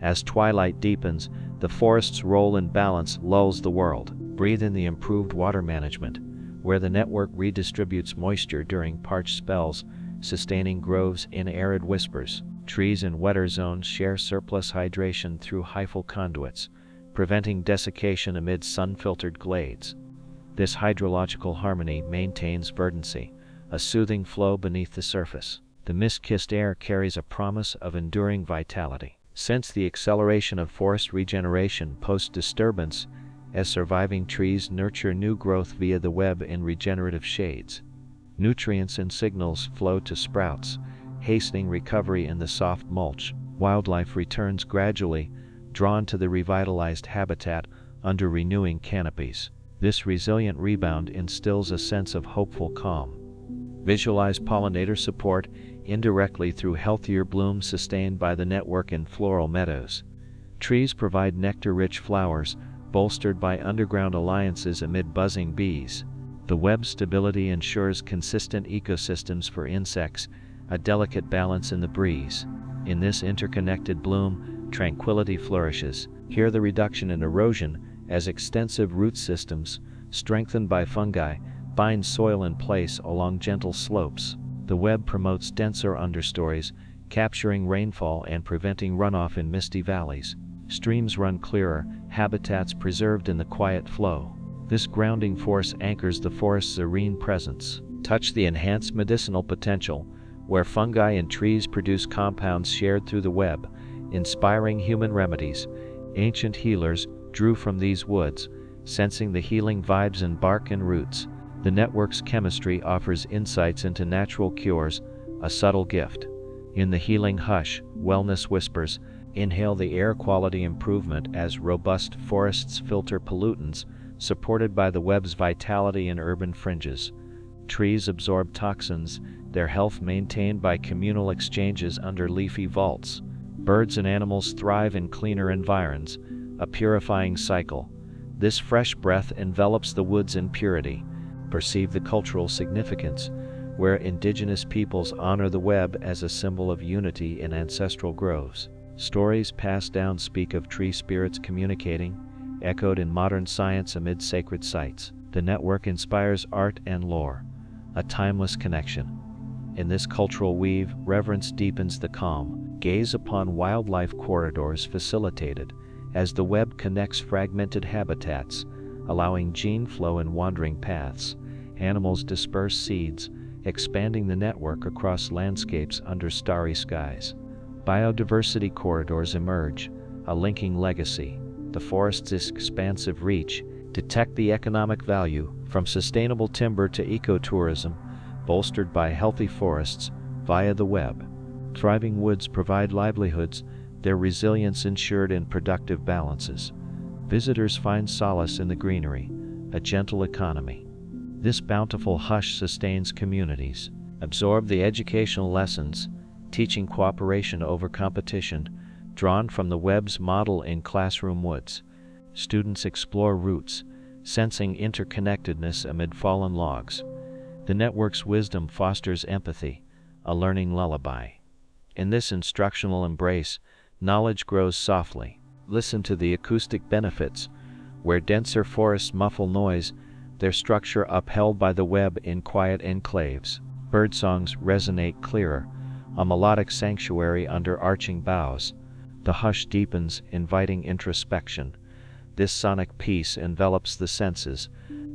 As twilight deepens, the forest's role in balance lulls the world. Breathe in the improved water management, where the network redistributes moisture during parched spells, sustaining groves in arid whispers. Trees in wetter zones share surplus hydration through hyphal conduits, preventing desiccation amid sun-filtered glades. This hydrological harmony maintains verdancy, a soothing flow beneath the surface. The mist-kissed air carries a promise of enduring vitality. Sense the acceleration of forest regeneration post-disturbance as surviving trees nurture new growth via the web in regenerative shades. Nutrients and signals flow to sprouts, hastening recovery in the soft mulch. Wildlife returns gradually, drawn to the revitalized habitat under renewing canopies. This resilient rebound instills a sense of hopeful calm. Visualize pollinator support indirectly through healthier blooms sustained by the network in floral meadows. Trees provide nectar-rich flowers, bolstered by underground alliances amid buzzing bees. The web's stability ensures consistent ecosystems for insects, a delicate balance in the breeze. In this interconnected bloom, tranquility flourishes. Hear the reduction in erosion as extensive root systems, strengthened by fungi, binds soil in place along gentle slopes. The web promotes denser understories, capturing rainfall and preventing runoff in misty valleys. Streams run clearer, habitats preserved in the quiet flow. This grounding force anchors the forest's serene presence. Touch the enhanced medicinal potential, where fungi and trees produce compounds shared through the web, inspiring human remedies. Ancient healers drew from these woods, sensing the healing vibes in bark and roots. The network's chemistry offers insights into natural cures, a subtle gift. In the healing hush, wellness whispers, inhale the air quality improvement as robust forests filter pollutants, supported by the web's vitality in urban fringes. Trees absorb toxins, their health maintained by communal exchanges under leafy vaults. Birds and animals thrive in cleaner environs, a purifying cycle. This fresh breath envelops the woods in purity. Perceive the cultural significance, where indigenous peoples honor the web as a symbol of unity in ancestral groves. Stories passed down speak of tree spirits communicating, echoed in modern science amid sacred sites. The network inspires art and lore, a timeless connection. In this cultural weave, reverence deepens the calm. Gaze upon wildlife corridors facilitated as the web connects fragmented habitats, allowing gene flow in wandering paths. Animals disperse seeds, expanding the network across landscapes under starry skies. Biodiversity corridors emerge, a linking legacy. The forest's expansive reach detect the economic value from sustainable timber to ecotourism, bolstered by healthy forests via the web. Thriving woods provide livelihoods, their resilience ensured in productive balances. Visitors find solace in the greenery, a gentle economy. This bountiful hush sustains communities. Absorb the educational lessons, teaching cooperation over competition, drawn from the web's model in classroom woods. Students explore roots, sensing interconnectedness amid fallen logs. The network's wisdom fosters empathy, a learning lullaby. In this instructional embrace, knowledge grows softly. Listen to the acoustic benefits. Where denser forests muffle noise, their structure upheld by the web in quiet enclaves. Birdsongs resonate clearer, a melodic sanctuary under arching boughs. The hush deepens, inviting introspection. This sonic peace envelops the senses.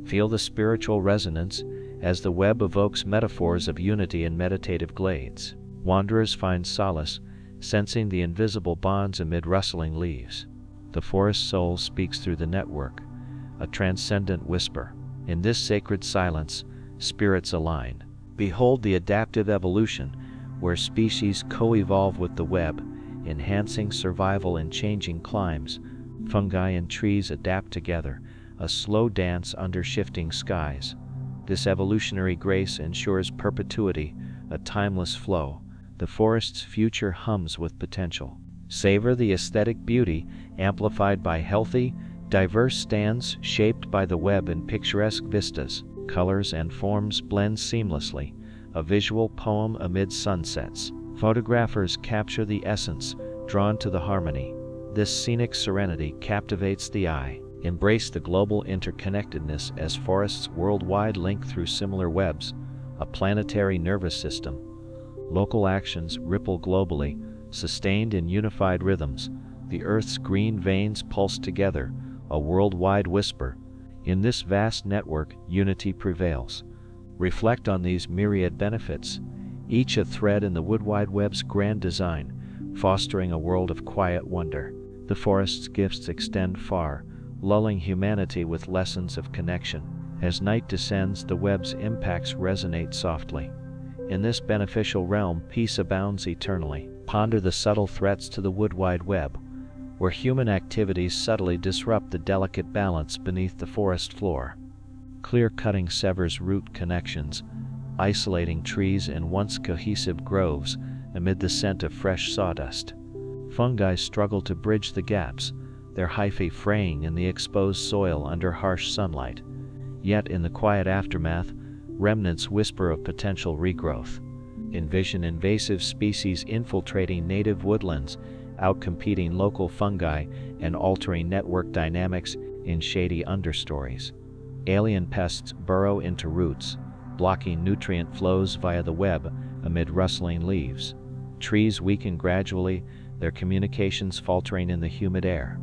Feel the spiritual resonance as the web evokes metaphors of unity in meditative glades. Wanderers find solace, sensing the invisible bonds amid rustling leaves. The forest soul speaks through the network, a transcendent whisper. In this sacred silence, spirits align. Behold the adaptive evolution, where species co-evolve with the web, enhancing survival in changing climes. Fungi and trees adapt together, a slow dance under shifting skies. This evolutionary grace ensures perpetuity, a timeless flow. The forest's future hums with potential. Savor the aesthetic beauty amplified by healthy, diverse stands shaped by the web in picturesque vistas. Colors and forms blend seamlessly, a visual poem amid sunsets. Photographers capture the essence, drawn to the harmony. This scenic serenity captivates the eye. Embrace the global interconnectedness as forests worldwide link through similar webs, a planetary nervous system. Local actions ripple globally, sustained in unified rhythms. The Earth's green veins pulse together, a worldwide whisper. In this vast network, unity prevails. Reflect on these myriad benefits, each a thread in the wood wide web's grand design, fostering a world of quiet wonder. The forest's gifts extend far, lulling humanity with lessons of connection. As night descends, the web's impacts resonate softly. In this beneficial realm, peace abounds eternally. Ponder the subtle threats to the wood wide web, where human activities subtly disrupt the delicate balance beneath the forest floor. Clear cutting severs root connections, isolating trees in once cohesive groves amid the scent of fresh sawdust. Fungi struggle to bridge the gaps, their hyphae fraying in the exposed soil under harsh sunlight. Yet in the quiet aftermath, remnants whisper of potential regrowth. Envision invasive species infiltrating native woodlands, outcompeting local fungi and altering network dynamics in shady understories. Alien pests burrow into roots, blocking nutrient flows via the web amid rustling leaves. Trees weaken gradually, their communications faltering in the humid air.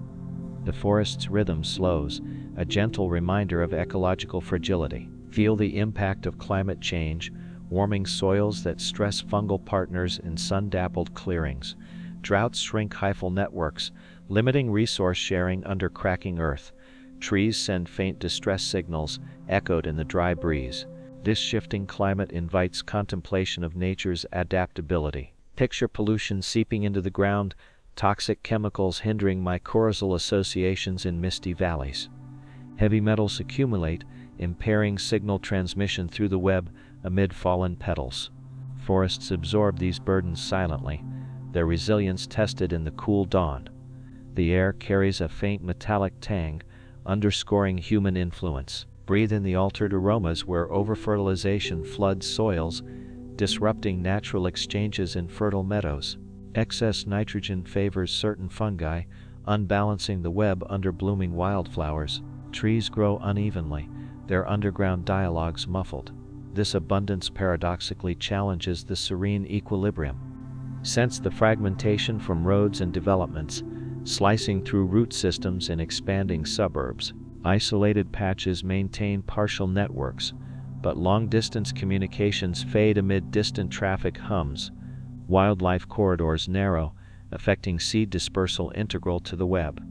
The forest's rhythm slows, a gentle reminder of ecological fragility. Feel the impact of climate change, warming soils that stress fungal partners in sun-dappled clearings. Droughts shrink hyphal networks, limiting resource sharing under cracking earth. Trees send faint distress signals, echoed in the dry breeze. This shifting climate invites contemplation of nature's adaptability. Picture pollution seeping into the ground, toxic chemicals hindering mycorrhizal associations in misty valleys. Heavy metals accumulate, impairing signal transmission through the web amid fallen petals. Forests absorb these burdens silently, their resilience tested in the cool dawn. The air carries a faint metallic tang, underscoring human influence. Breathe in the altered aromas where overfertilization floods soils, disrupting natural exchanges in fertile meadows. Excess nitrogen favors certain fungi, unbalancing the web under blooming wildflowers. Trees grow unevenly, their underground dialogues muffled. This abundance paradoxically challenges the serene equilibrium. Sense the fragmentation from roads and developments, slicing through root systems in expanding suburbs. Isolated patches maintain partial networks, but long-distance communications fade amid distant traffic hums. Wildlife corridors narrow, affecting seed dispersal integral to the web.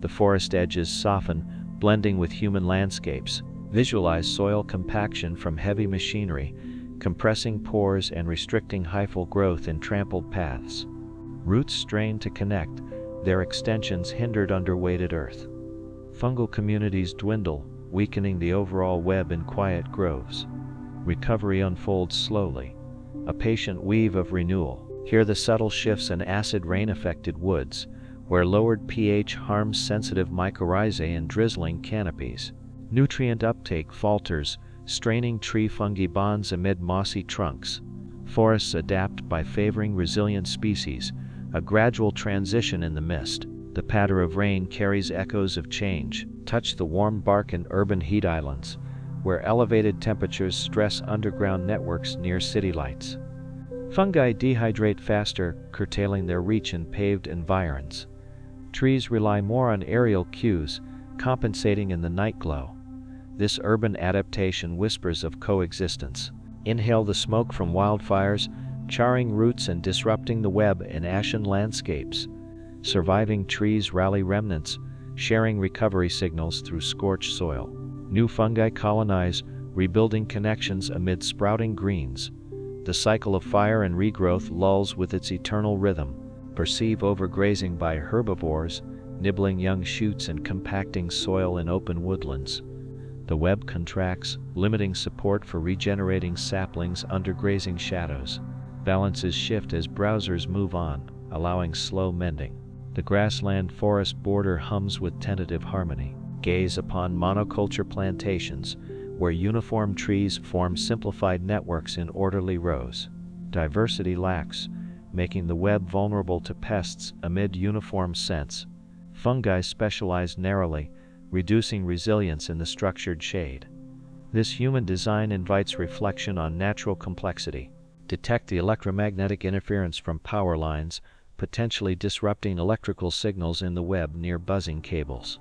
The forest edges soften, blending with human landscapes. Visualize soil compaction from heavy machinery, compressing pores and restricting hyphal growth in trampled paths. Roots strain to connect, their extensions hindered under weighted earth. Fungal communities dwindle, weakening the overall web in quiet groves. Recovery unfolds slowly, a patient weave of renewal. Hear the subtle shifts in acid rain-affected woods, where lowered pH harms sensitive mycorrhizae and drizzling canopies. Nutrient uptake falters, straining tree fungi bonds amid mossy trunks. Forests adapt by favoring resilient species, a gradual transition in the mist. The patter of rain carries echoes of change. Touch the warm bark in urban heat islands, where elevated temperatures stress underground networks near city lights. Fungi dehydrate faster, curtailing their reach in paved environs. Trees rely more on aerial cues, compensating in the night glow. This urban adaptation whispers of coexistence. Inhale the smoke from wildfires, charring roots and disrupting the web in ashen landscapes. Surviving trees rally remnants, sharing recovery signals through scorched soil. New fungi colonize, rebuilding connections amid sprouting greens. The cycle of fire and regrowth lulls with its eternal rhythm. Perceive overgrazing by herbivores, nibbling young shoots and compacting soil in open woodlands. The web contracts, limiting support for regenerating saplings under grazing shadows. Balances shift as browsers move on, allowing slow mending. The grassland-forest border hums with tentative harmony. Gaze upon monoculture plantations, where uniform trees form simplified networks in orderly rows. Diversity lacks, making the web vulnerable to pests amid uniform scents. Fungi specialize narrowly, reducing resilience in the structured shade. This human design invites reflection on natural complexity. Detect the electromagnetic interference from power lines, potentially disrupting electrical signals in the web near buzzing cables.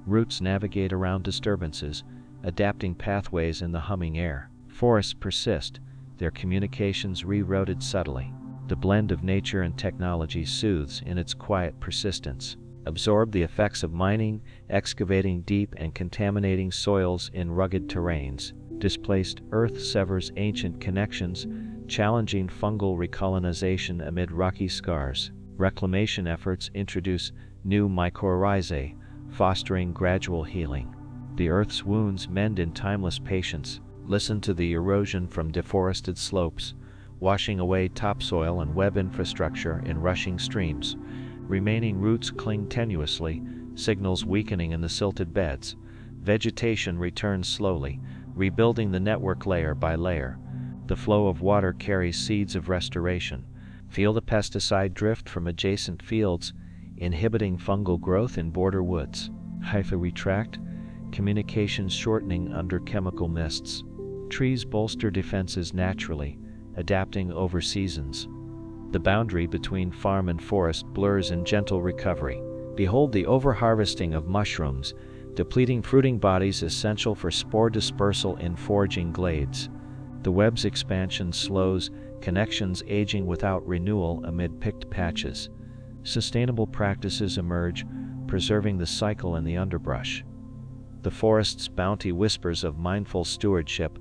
Roots navigate around disturbances, adapting pathways in the humming air. Forests persist, their communications rerouted subtly. The blend of nature and technology soothes in its quiet persistence. Absorb the effects of mining, excavating deep and contaminating soils in rugged terrains. Displaced earth severs ancient connections, challenging fungal recolonization amid rocky scars. Reclamation efforts introduce new mycorrhizae, fostering gradual healing. The earth's wounds mend in timeless patience. Listen to the erosion from deforested slopes, washing away topsoil and web infrastructure in rushing streams. Remaining roots cling tenuously, signals weakening in the silted beds. Vegetation returns slowly, rebuilding the network layer by layer. The flow of water carries seeds of restoration. Feel the pesticide drift from adjacent fields, inhibiting fungal growth in border woods. Hyphae retract, communications shortening under chemical mists. Trees bolster defenses naturally, adapting over seasons. The boundary between farm and forest blurs in gentle recovery. Behold the overharvesting of mushrooms, depleting fruiting bodies essential for spore dispersal in foraging glades. The web's expansion slows, connections aging without renewal amid picked patches. Sustainable practices emerge, preserving the cycle in the underbrush. The forest's bounty whispers of mindful stewardship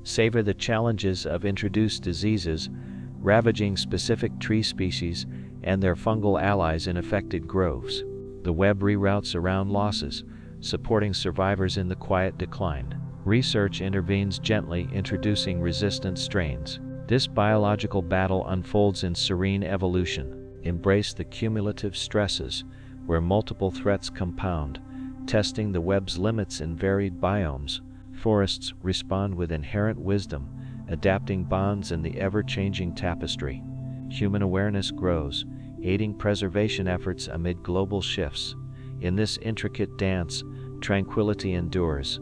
savor the challenges of introduced diseases, ravaging specific tree species and their fungal allies in affected groves. The web reroutes around losses, supporting survivors in the quiet decline. Research intervenes gently, introducing resistant strains. This biological battle unfolds in serene evolution. Embrace the cumulative stresses, where multiple threats compound, testing the web's limits in varied biomes. Forests respond with inherent wisdom, adapting bonds in the ever-changing tapestry. Human awareness grows, aiding preservation efforts amid global shifts. In this intricate dance, tranquility endures.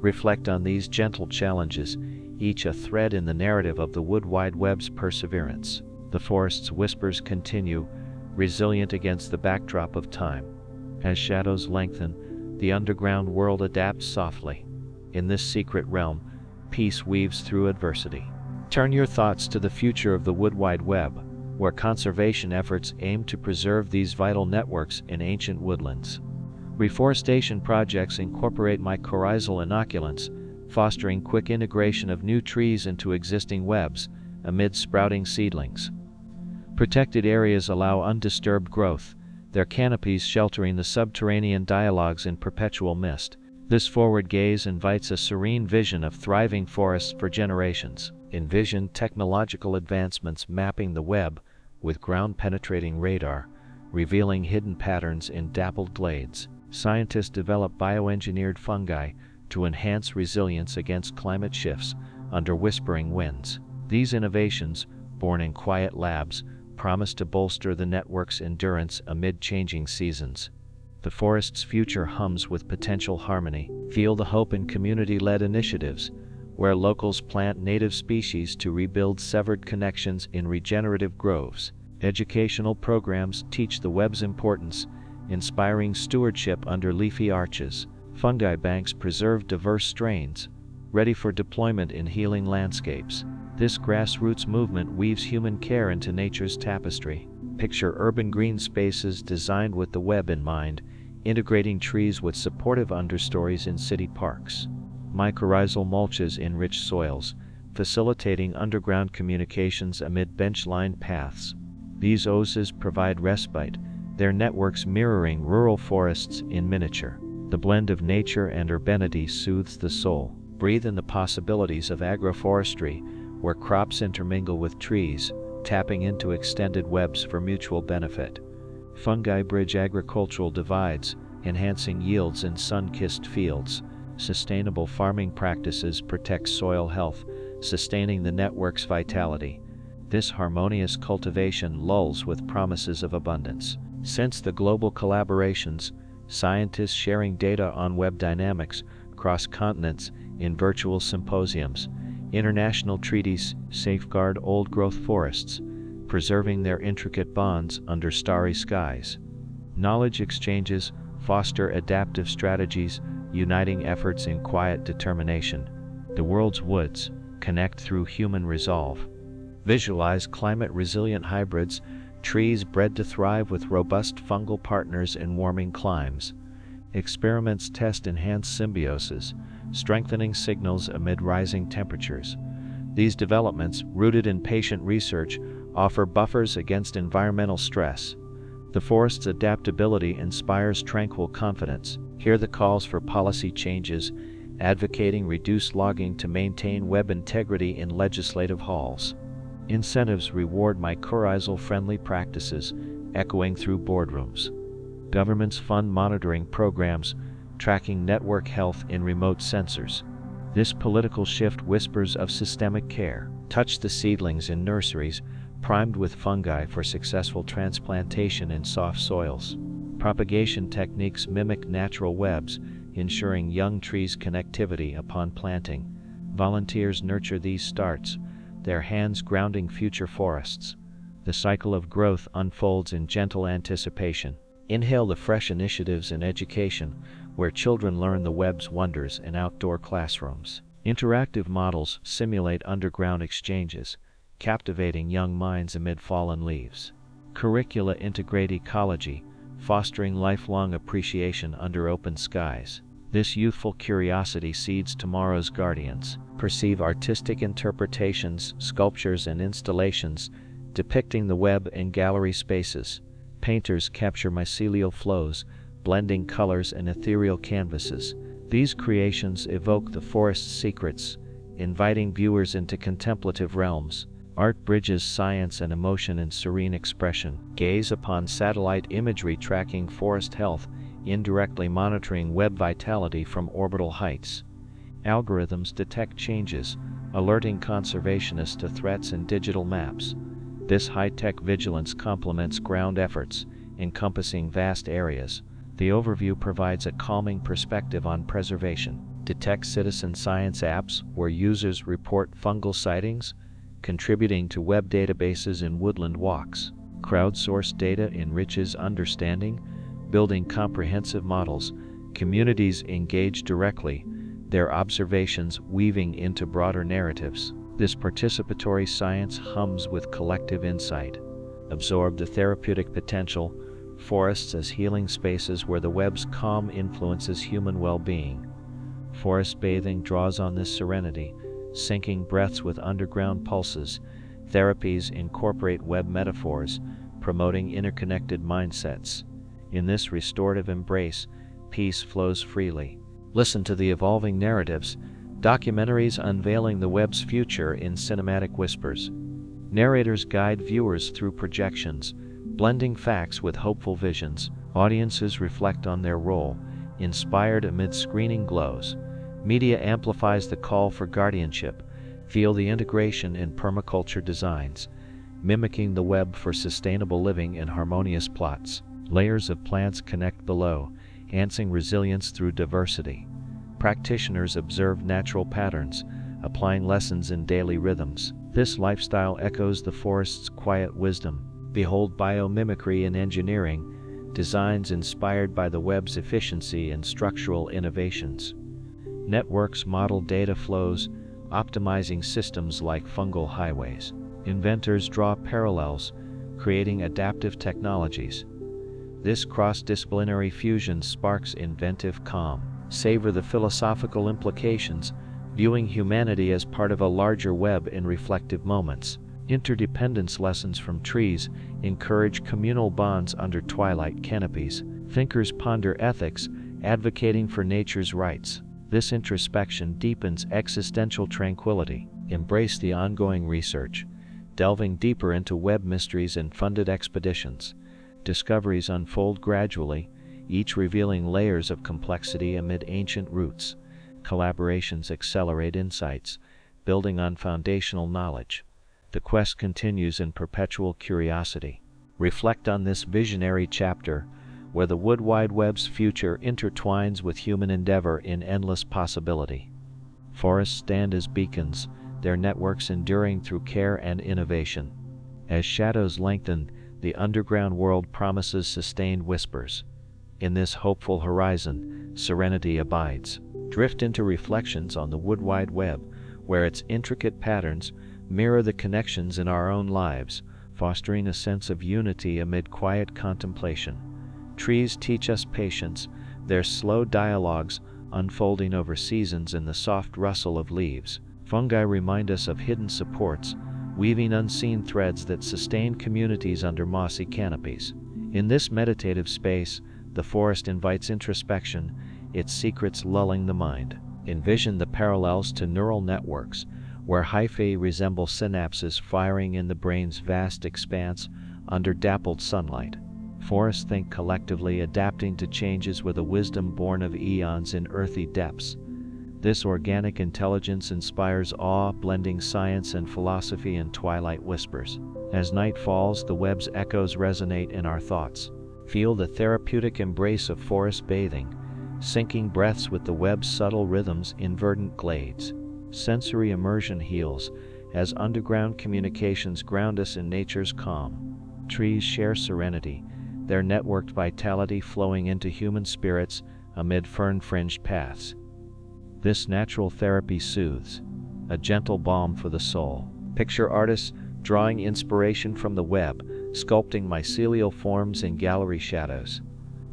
Reflect on these gentle challenges, each a thread in the narrative of the wood wide web's perseverance. The forest's whispers continue, resilient against the backdrop of time. As shadows lengthen, the underground world adapts softly. In this secret realm, peace weaves through adversity. Turn your thoughts to the future of the wood wide web, where conservation efforts aim to preserve these vital networks in ancient woodlands. Reforestation projects incorporate mycorrhizal inoculants, fostering quick integration of new trees into existing webs amid sprouting seedlings. Protected areas allow undisturbed growth, their canopies sheltering the subterranean dialogues in perpetual mist. This forward gaze invites a serene vision of thriving forests for generations. Envision technological advancements mapping the web with ground-penetrating radar, revealing hidden patterns in dappled glades. Scientists develop bioengineered fungi to enhance resilience against climate shifts under whispering winds. These innovations, born in quiet labs, promise to bolster the network's endurance amid changing seasons. The forest's future hums with potential harmony. Feel the hope in community-led initiatives, where locals plant native species to rebuild severed connections in regenerative groves. Educational programs teach the web's importance, inspiring stewardship under leafy arches. Fungi banks preserve diverse strains, ready for deployment in healing landscapes. This grassroots movement weaves human care into nature's tapestry. Picture urban green spaces designed with the web in mind, integrating trees with supportive understories in city parks. Mycorrhizal mulches enrich soils, facilitating underground communications amid bench-lined paths. These oases provide respite, their networks mirroring rural forests in miniature. The blend of nature and urbanity soothes the soul. Breathe in the possibilities of agroforestry, where crops intermingle with trees, tapping into extended webs for mutual benefit. Fungi bridge agricultural divides, enhancing yields in sun-kissed fields. Sustainable farming practices protect soil health, sustaining the network's vitality. This harmonious cultivation lulls with promises of abundance. Since the global collaborations, scientists sharing data on web dynamics cross continents in virtual symposiums. International treaties safeguard old-growth forests, preserving their intricate bonds under starry skies. Knowledge exchanges foster adaptive strategies, uniting efforts in quiet determination. The world's woods connect through human resolve. Visualize climate-resilient hybrids, trees bred to thrive with robust fungal partners in warming climes. Experiments test enhanced symbioses, strengthening signals amid rising temperatures. These developments, rooted in patient research, offer buffers against environmental stress. The forest's adaptability inspires tranquil confidence. Hear the calls for policy changes, advocating reduced logging to maintain web integrity in legislative halls. Incentives reward mycorrhizal-friendly practices, echoing through boardrooms. Governments fund monitoring programs, tracking network health in remote sensors. This political shift whispers of systemic care. Touch the seedlings in nurseries, primed with fungi for successful transplantation in soft soils. Propagation techniques mimic natural webs, ensuring young trees' connectivity upon planting. Volunteers nurture these starts, their hands grounding future forests. The cycle of growth unfolds in gentle anticipation. Inhale the fresh initiatives in education, where children learn the web's wonders in outdoor classrooms. Interactive models simulate underground exchanges, captivating young minds amid fallen leaves. Curricula integrate ecology, fostering lifelong appreciation under open skies. This youthful curiosity seeds tomorrow's guardians. Perceive artistic interpretations, sculptures, and installations depicting the web in gallery spaces. Painters capture mycelial flows, blending colors and ethereal canvases. These creations evoke the forest's secrets, inviting viewers into contemplative realms. Art bridges science and emotion in serene expression. Gaze upon satellite imagery tracking forest health, indirectly monitoring web vitality from orbital heights. Algorithms detect changes, alerting conservationists to threats in digital maps. This high-tech vigilance complements ground efforts, encompassing vast areas. The overview provides a calming perspective on preservation. Detect citizen science apps where users report fungal sightings, contributing to web databases in woodland walks. Crowdsourced data enriches understanding, building comprehensive models. Communities engage directly, their observations weaving into broader narratives. This participatory science hums with collective insight. Absorb the therapeutic potential, forests as healing spaces where the web's calm influences human well-being. Forest bathing draws on this serenity, syncing breaths with underground pulses. Therapies incorporate web metaphors, promoting interconnected mindsets. In this restorative embrace, peace flows freely. Listen to the evolving narratives, documentaries unveiling the web's future in cinematic whispers. Narrators guide viewers through projections, blending facts with hopeful visions. Audiences reflect on their role, inspired amid screening glows. Media amplifies the call for guardianship. Feel the integration in permaculture designs, mimicking the web for sustainable living in harmonious plots. Layers of plants connect below, enhancing resilience through diversity. Practitioners observe natural patterns, applying lessons in daily rhythms. This lifestyle echoes the forest's quiet wisdom. Behold biomimicry in engineering, designs inspired by the web's efficiency and structural innovations. Networks model data flows, optimizing systems like fungal highways. Inventors draw parallels, creating adaptive technologies. This cross-disciplinary fusion sparks inventive calm. Savor the philosophical implications, viewing humanity as part of a larger web in reflective moments. Interdependence lessons from trees encourage communal bonds under twilight canopies. Thinkers ponder ethics, advocating for nature's rights. This introspection deepens existential tranquility. Embrace the ongoing research, delving deeper into web mysteries and funded expeditions. Discoveries unfold gradually, each revealing layers of complexity amid ancient roots. Collaborations accelerate insights, building on foundational knowledge. The quest continues in perpetual curiosity. Reflect on this visionary chapter, where the wood wide web's future intertwines with human endeavor in endless possibility. Forests stand as beacons, their networks enduring through care and innovation. As shadows lengthen, the underground world promises sustained whispers. In this hopeful horizon, serenity abides. Drift into reflections on the wood wide web, where its intricate patterns mirror the connections in our own lives, fostering a sense of unity amid quiet contemplation. Trees teach us patience, their slow dialogues unfolding over seasons in the soft rustle of leaves. Fungi remind us of hidden supports, weaving unseen threads that sustain communities under mossy canopies. In this meditative space, the forest invites introspection, its secrets lulling the mind. Envision the parallels to neural networks, where hyphae resemble synapses firing in the brain's vast expanse under dappled sunlight. Forests think collectively, adapting to changes with a wisdom born of eons in earthy depths. This organic intelligence inspires awe, blending science and philosophy in twilight whispers. As night falls, the web's echoes resonate in our thoughts. Feel the therapeutic embrace of forest bathing, sinking breaths with the web's subtle rhythms in verdant glades. Sensory immersion heals as underground communications ground us in nature's calm. Trees share serenity, their networked vitality flowing into human spirits amid fern-fringed paths. This natural therapy soothes, a gentle balm for the soul. Picture artists drawing inspiration from the web, sculpting mycelial forms in gallery shadows.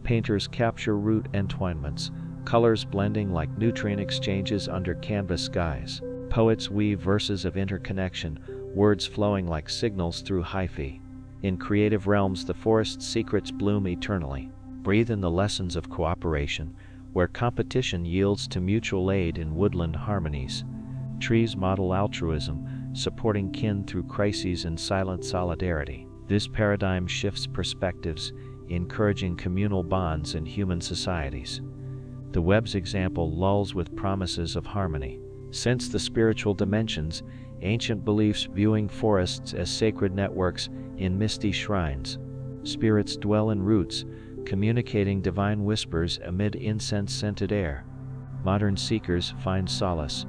Painters capture root entwinements, colors blending like nutrient exchanges under canvas skies. Poets weave verses of interconnection, words flowing like signals through hyphae. In creative realms, the forest's secrets bloom eternally. Breathe in the lessons of cooperation, where competition yields to mutual aid in woodland harmonies. Trees model altruism, supporting kin through crises and silent solidarity. This paradigm shifts perspectives, encouraging communal bonds in human societies. The web's example lulls with promises of harmony. Since the spiritual dimensions, ancient beliefs viewing forests as sacred networks in misty shrines. Spirits dwell in roots, communicating divine whispers amid incense-scented air. Modern seekers find solace,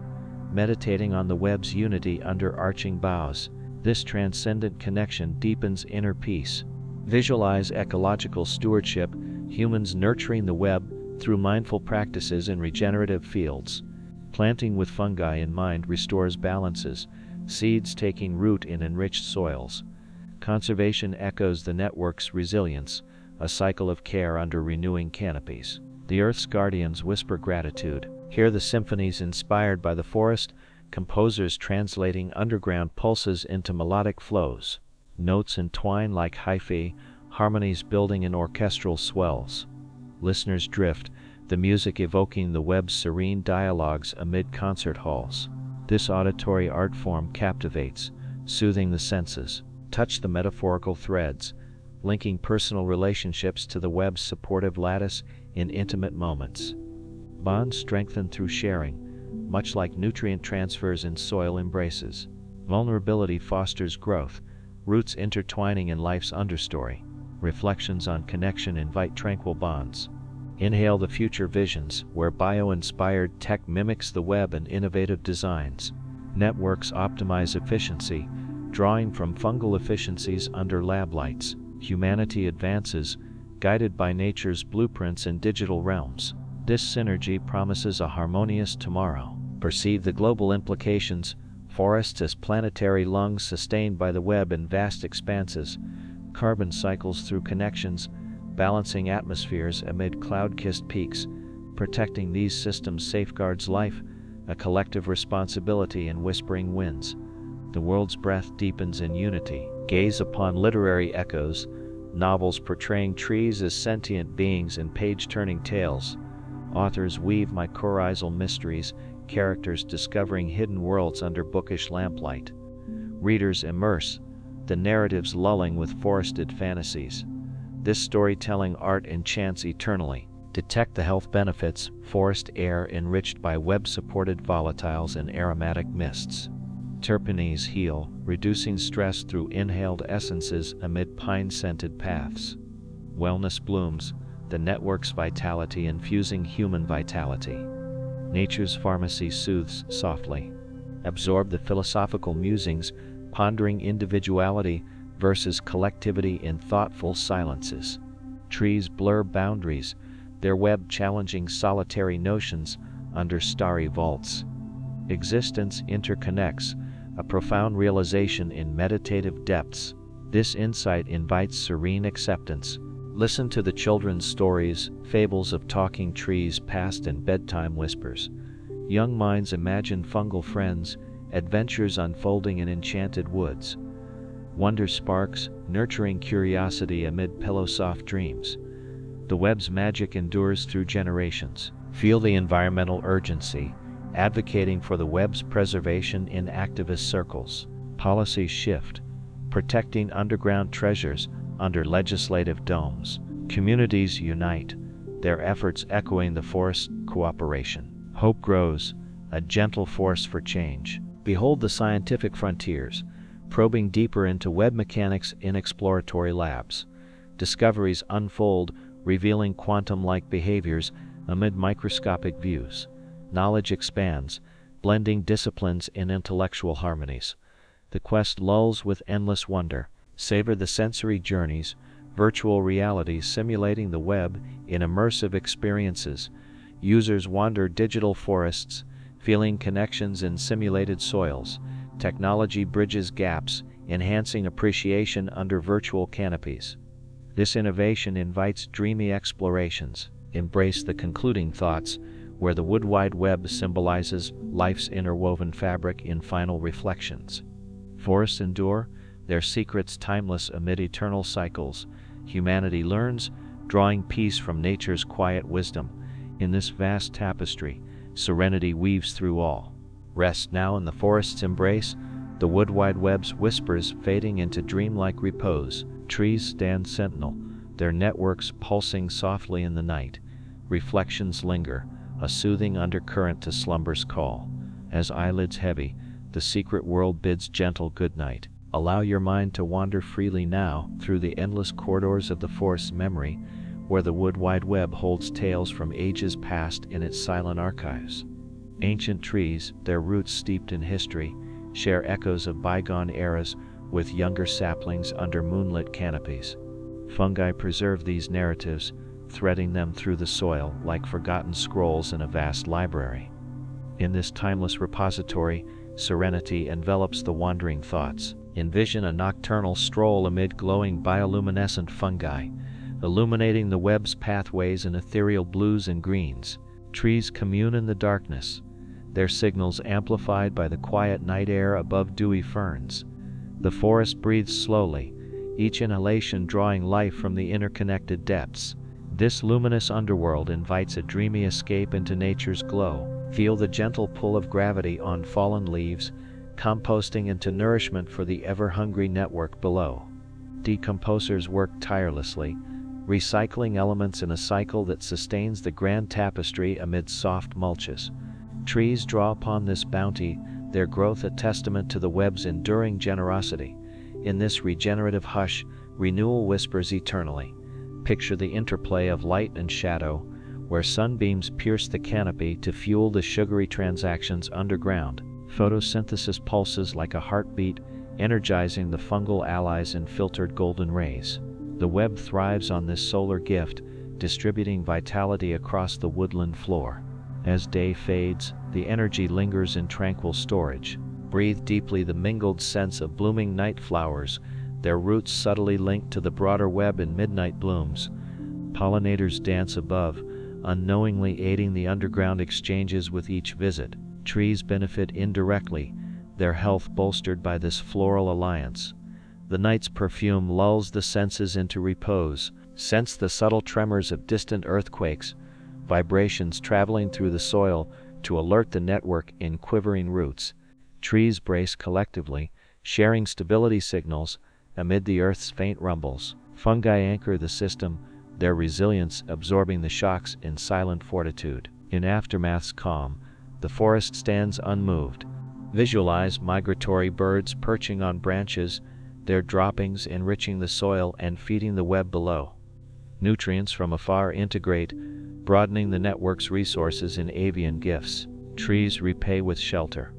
meditating on the web's unity under arching boughs. This transcendent connection deepens inner peace. Visualize ecological stewardship, humans nurturing the web through mindful practices in regenerative fields. Planting with fungi in mind restores balances, seeds taking root in enriched soils. Conservation echoes the network's resilience, a cycle of care under renewing canopies. The Earth's guardians whisper gratitude. Hear the symphonies inspired by the forest, composers translating underground pulses into melodic flows. Notes entwine like hyphae, harmonies building in orchestral swells. Listeners drift, the music evoking the web's serene dialogues amid concert halls. This auditory art form captivates, soothing the senses. Touch the metaphorical threads, linking personal relationships to the web's supportive lattice in intimate moments. Bonds strengthen through sharing, much like nutrient transfers in soil embraces. Vulnerability fosters growth, roots intertwining in life's understory. Reflections on connection invite tranquil bonds. Inhale the future visions, where bio-inspired tech mimics the web and innovative designs. Networks optimize efficiency, drawing from fungal efficiencies under lab lights. Humanity advances, guided by nature's blueprints in digital realms. This synergy promises a harmonious tomorrow. Perceive the global implications, forests as planetary lungs sustained by the web in vast expanses, carbon cycles through connections, balancing atmospheres amid cloud-kissed peaks. Protecting these systems safeguards life, a collective responsibility in whispering winds. The world's breath deepens in unity. Gaze upon literary echoes, novels portraying trees as sentient beings in page-turning tales. Authors weave mycorrhizal mysteries, characters discovering hidden worlds under bookish lamplight. Readers immerse, the narratives lulling with forested fantasies. This storytelling art enchants eternally. Detect the health benefits, forest air enriched by web-supported volatiles and aromatic mists. Terpenes heal, reducing stress through inhaled essences amid pine-scented paths. Wellness blooms, the network's vitality infusing human vitality. Nature's pharmacy soothes softly. Absorb the philosophical musings, pondering individuality versus collectivity in thoughtful silences. Trees blur boundaries, their web challenging solitary notions under starry vaults. Existence interconnects, a profound realization in meditative depths. This insight invites serene acceptance. Listen to the children's stories, fables of talking trees passed in bedtime whispers. Young minds imagine fungal friends, adventures unfolding in enchanted woods. Wonder sparks, nurturing curiosity amid pillow-soft dreams. The web's magic endures through generations. Feel the environmental urgency, advocating for the web's preservation in activist circles. Policies shift, protecting underground treasures under legislative domes. Communities unite, their efforts echoing the forest's cooperation. Hope grows, a gentle force for change. Behold the scientific frontiers, probing deeper into web mechanics in exploratory labs. Discoveries unfold, revealing quantum-like behaviors amid microscopic views. Knowledge expands, blending disciplines in intellectual harmonies. The quest lulls with endless wonder. Savor the sensory journeys, virtual reality simulating the web in immersive experiences. Users wander digital forests, feeling connections in simulated soils. Technology bridges gaps, enhancing appreciation under virtual canopies. This innovation invites dreamy explorations. Embrace the concluding thoughts, where the Wood Wide Web symbolizes life's interwoven fabric in final reflections. Forests endure, their secrets timeless amid eternal cycles. Humanity learns, drawing peace from nature's quiet wisdom. In this vast tapestry, serenity weaves through all. Rest now in the forest's embrace, the Wood Wide Web's whispers fading into dreamlike repose. Trees stand sentinel, their networks pulsing softly in the night. Reflections linger, a soothing undercurrent to slumber's call. As eyelids heavy, the secret world bids gentle goodnight. Allow your mind to wander freely now through the endless corridors of the forest's memory, where the Wood Wide Web holds tales from ages past in its silent archives. Ancient trees, their roots steeped in history, share echoes of bygone eras with younger saplings under moonlit canopies. Fungi preserve these narratives, threading them through the soil like forgotten scrolls in a vast library. In this timeless repository, serenity envelops the wandering thoughts. Envision a nocturnal stroll amid glowing bioluminescent fungi, illuminating the web's pathways in ethereal blues and greens. Trees commune in the darkness, their signals amplified by the quiet night air above dewy ferns. The forest breathes slowly, each inhalation drawing life from the interconnected depths. This luminous underworld invites a dreamy escape into nature's glow. Feel the gentle pull of gravity on fallen leaves, composting into nourishment for the ever-hungry network below. Decomposers work tirelessly, recycling elements in a cycle that sustains the grand tapestry amid soft mulches. Trees draw upon this bounty, their growth a testament to the web's enduring generosity. In this regenerative hush, renewal whispers eternally. Picture the interplay of light and shadow, where sunbeams pierce the canopy to fuel the sugary transactions underground. Photosynthesis pulses like a heartbeat, energizing the fungal allies in filtered golden rays. The web thrives on this solar gift, distributing vitality across the woodland floor. As day fades, the energy lingers in tranquil storage. Breathe deeply the mingled scents of blooming night flowers, their roots subtly linked to the broader web in midnight blooms. Pollinators dance above, unknowingly aiding the underground exchanges with each visit. Trees benefit indirectly, their health bolstered by this floral alliance. The night's perfume lulls the senses into repose. Sense the subtle tremors of distant earthquakes, vibrations traveling through the soil to alert the network in quivering roots. Trees brace collectively, sharing stability signals amid the earth's faint rumbles. Fungi anchor the system, their resilience absorbing the shocks in silent fortitude. In aftermath's calm, the forest stands unmoved. Visualize migratory birds perching on branches, their droppings enriching the soil and feeding the web below. Nutrients from afar integrate, broadening the network's resources in avian gifts. Trees repay with shelter,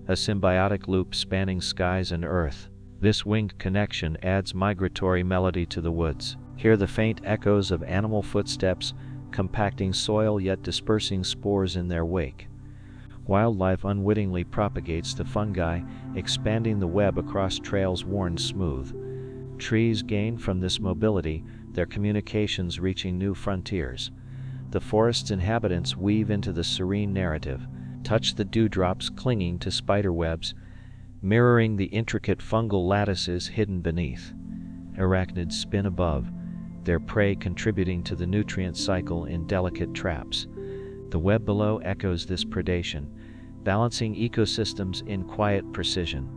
a symbiotic loop spanning skies and earth. This winged connection adds migratory melody to the woods. Hear the faint echoes of animal footsteps, compacting soil yet dispersing spores in their wake. Wildlife unwittingly propagates the fungi, expanding the web across trails worn smooth. Trees gain from this mobility, their communications reaching new frontiers. The forest's inhabitants weave into the serene narrative, touch the dewdrops clinging to spiderwebs, mirroring the intricate fungal lattices hidden beneath. Arachnids spin above, their prey contributing to the nutrient cycle in delicate traps. The web below echoes this predation, balancing ecosystems in quiet precision.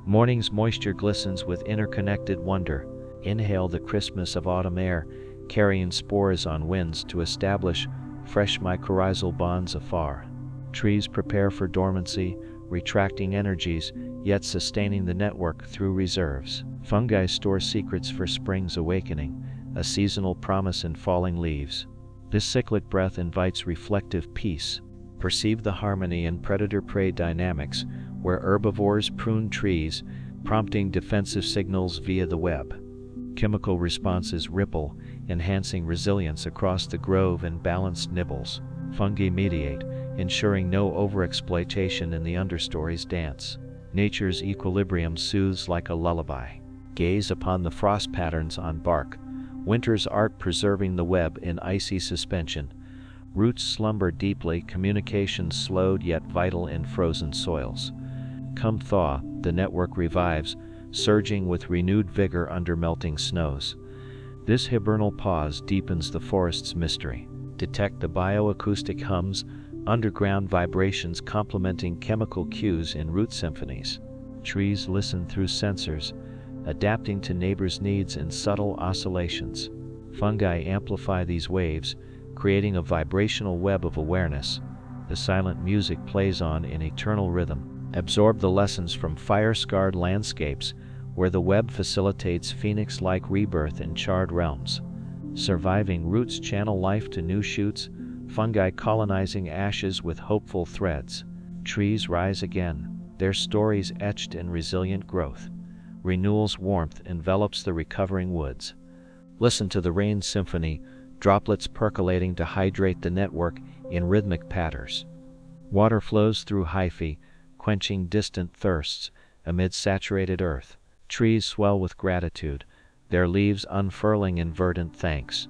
Morning's moisture glistens with interconnected wonder. Inhale the crispness of autumn air, carrying spores on winds to establish fresh mycorrhizal bonds afar. Trees prepare for dormancy, retracting energies, yet sustaining the network through reserves. Fungi store secrets for spring's awakening, a seasonal promise in falling leaves. This cyclic breath invites reflective peace. Perceive the harmony in predator-prey dynamics, where herbivores prune trees, prompting defensive signals via the web. Chemical responses ripple, enhancing resilience across the grove, and balanced nibbles. Fungi mediate, ensuring no overexploitation in the understory's dance. Nature's equilibrium soothes like a lullaby. Gaze upon the frost patterns on bark, winter's art preserving the web in icy suspension. Roots slumber deeply, communication slowed yet vital in frozen soils. Come thaw, the network revives, surging with renewed vigor under melting snows. This hibernal pause deepens the forest's mystery. Detect the bioacoustic hums, underground vibrations complementing chemical cues in root symphonies. Trees listen through sensors, adapting to neighbors' needs in subtle oscillations. Fungi amplify these waves, creating a vibrational web of awareness. The silent music plays on in eternal rhythm. Absorb the lessons from fire-scarred landscapes, where the web facilitates phoenix-like rebirth in charred realms. Surviving roots channel life to new shoots, fungi colonizing ashes with hopeful threads. Trees rise again, their stories etched in resilient growth. Renewal's warmth envelops the recovering woods. Listen to the rain symphony, droplets percolating to hydrate the network in rhythmic patterns. Water flows through hyphae, quenching distant thirsts amid saturated earth. Trees swell with gratitude, their leaves unfurling in verdant thanks.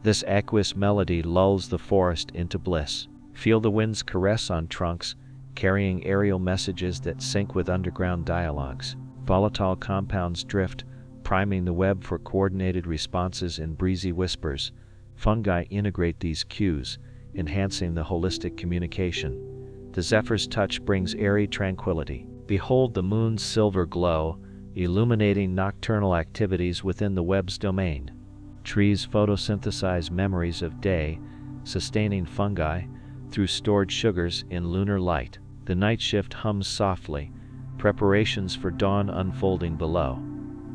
This aqueous melody lulls the forest into bliss. Feel the wind's caress on trunks, carrying aerial messages that sync with underground dialogues. Volatile compounds drift, priming the web for coordinated responses in breezy whispers. Fungi integrate these cues, enhancing the holistic communication. The zephyr's touch brings airy tranquility. Behold the moon's silver glow, illuminating nocturnal activities within the web's domain. Trees photosynthesize memories of day, sustaining fungi through stored sugars in lunar light. The night shift hums softly, preparations for dawn unfolding below.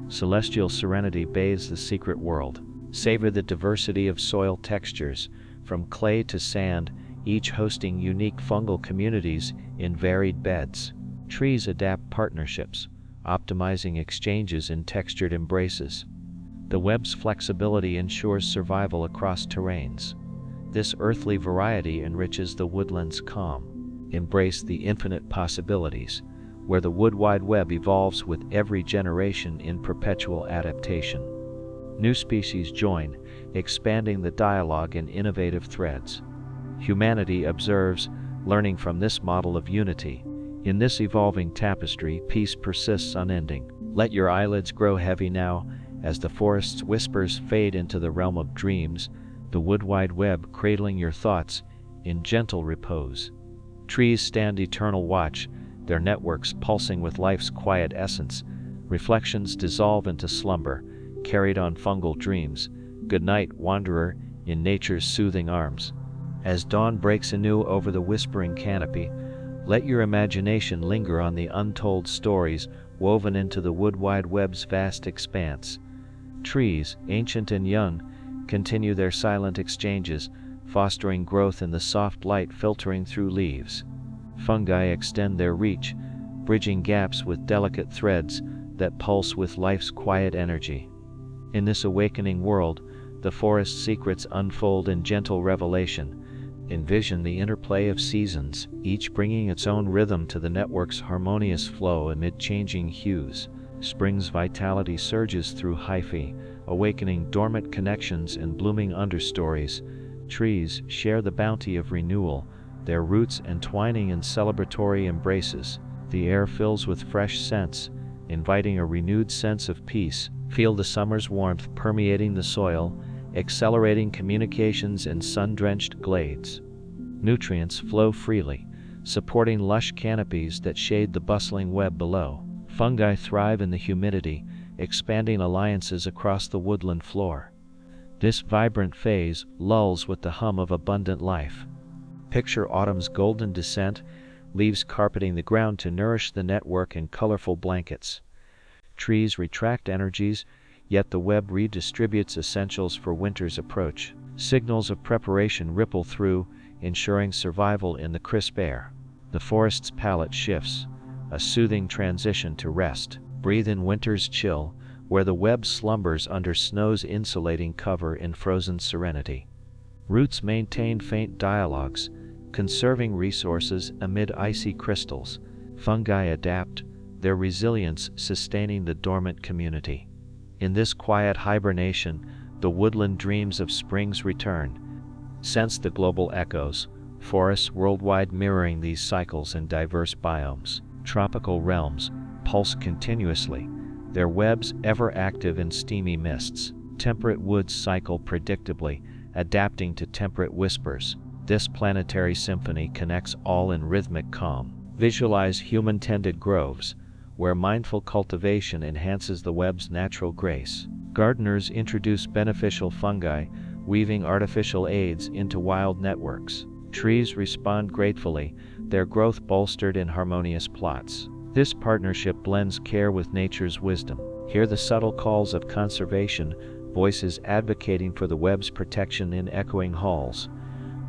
Celestial serenity bathes the secret world. Savor the diversity of soil textures, from clay to sand, each hosting unique fungal communities in varied beds. Trees adapt partnerships, optimizing exchanges in textured embraces. The web's flexibility ensures survival across terrains. This earthly variety enriches the woodland's calm. Embrace the infinite possibilities, where the wood wide web evolves with every generation in perpetual adaptation. New species join, expanding the dialogue in innovative threads. Humanity observes, learning from this model of unity. In this evolving tapestry, peace persists unending. Let your eyelids grow heavy now, as the forest's whispers fade into the realm of dreams, the wood wide web cradling your thoughts in gentle repose. Trees stand eternal watch, their networks pulsing with life's quiet essence. Reflections dissolve into slumber, carried on fungal dreams. Good night, wanderer, in nature's soothing arms. As dawn breaks anew over the whispering canopy, let your imagination linger on the untold stories woven into the wood wide web's vast expanse. Trees, ancient and young, continue their silent exchanges, fostering growth in the soft light filtering through leaves. Fungi extend their reach, bridging gaps with delicate threads that pulse with life's quiet energy. In this awakening world, the forest's secrets unfold in gentle revelation. Envision the interplay of seasons, each bringing its own rhythm to the network's harmonious flow amid changing hues. Spring's vitality surges through hyphae, awakening dormant connections and blooming understories. Trees share the bounty of renewal, their roots entwining in celebratory embraces. The air fills with fresh scents, inviting a renewed sense of peace. Feel the summer's warmth permeating the soil, accelerating communications in sun-drenched glades. Nutrients flow freely, supporting lush canopies that shade the bustling web below. Fungi thrive in the humidity, expanding alliances across the woodland floor. This vibrant phase lulls with the hum of abundant life. Picture autumn's golden descent, leaves carpeting the ground to nourish the network in colorful blankets. Trees retract energies, yet the web redistributes essentials for winter's approach. Signals of preparation ripple through, ensuring survival in the crisp air. The forest's palette shifts, a soothing transition to rest. Breathe in winter's chill, where the web slumbers under snow's insulating cover in frozen serenity. Roots maintain faint dialogues, conserving resources amid icy crystals. Fungi adapt, their resilience sustaining the dormant community. In this quiet hibernation, the woodland dreams of spring's return. Sense the global echoes, forests worldwide mirroring these cycles in diverse biomes. Tropical realms pulse continuously, their webs ever active in steamy mists. Temperate woods cycle predictably, adapting to temperate whispers. This planetary symphony connects all in rhythmic calm. Visualize human-tended groves, where mindful cultivation enhances the web's natural grace. Gardeners introduce beneficial fungi, weaving artificial aids into wild networks. Trees respond gratefully, their growth bolstered in harmonious plots. This partnership blends care with nature's wisdom. Hear the subtle calls of conservation, voices advocating for the web's protection in echoing halls.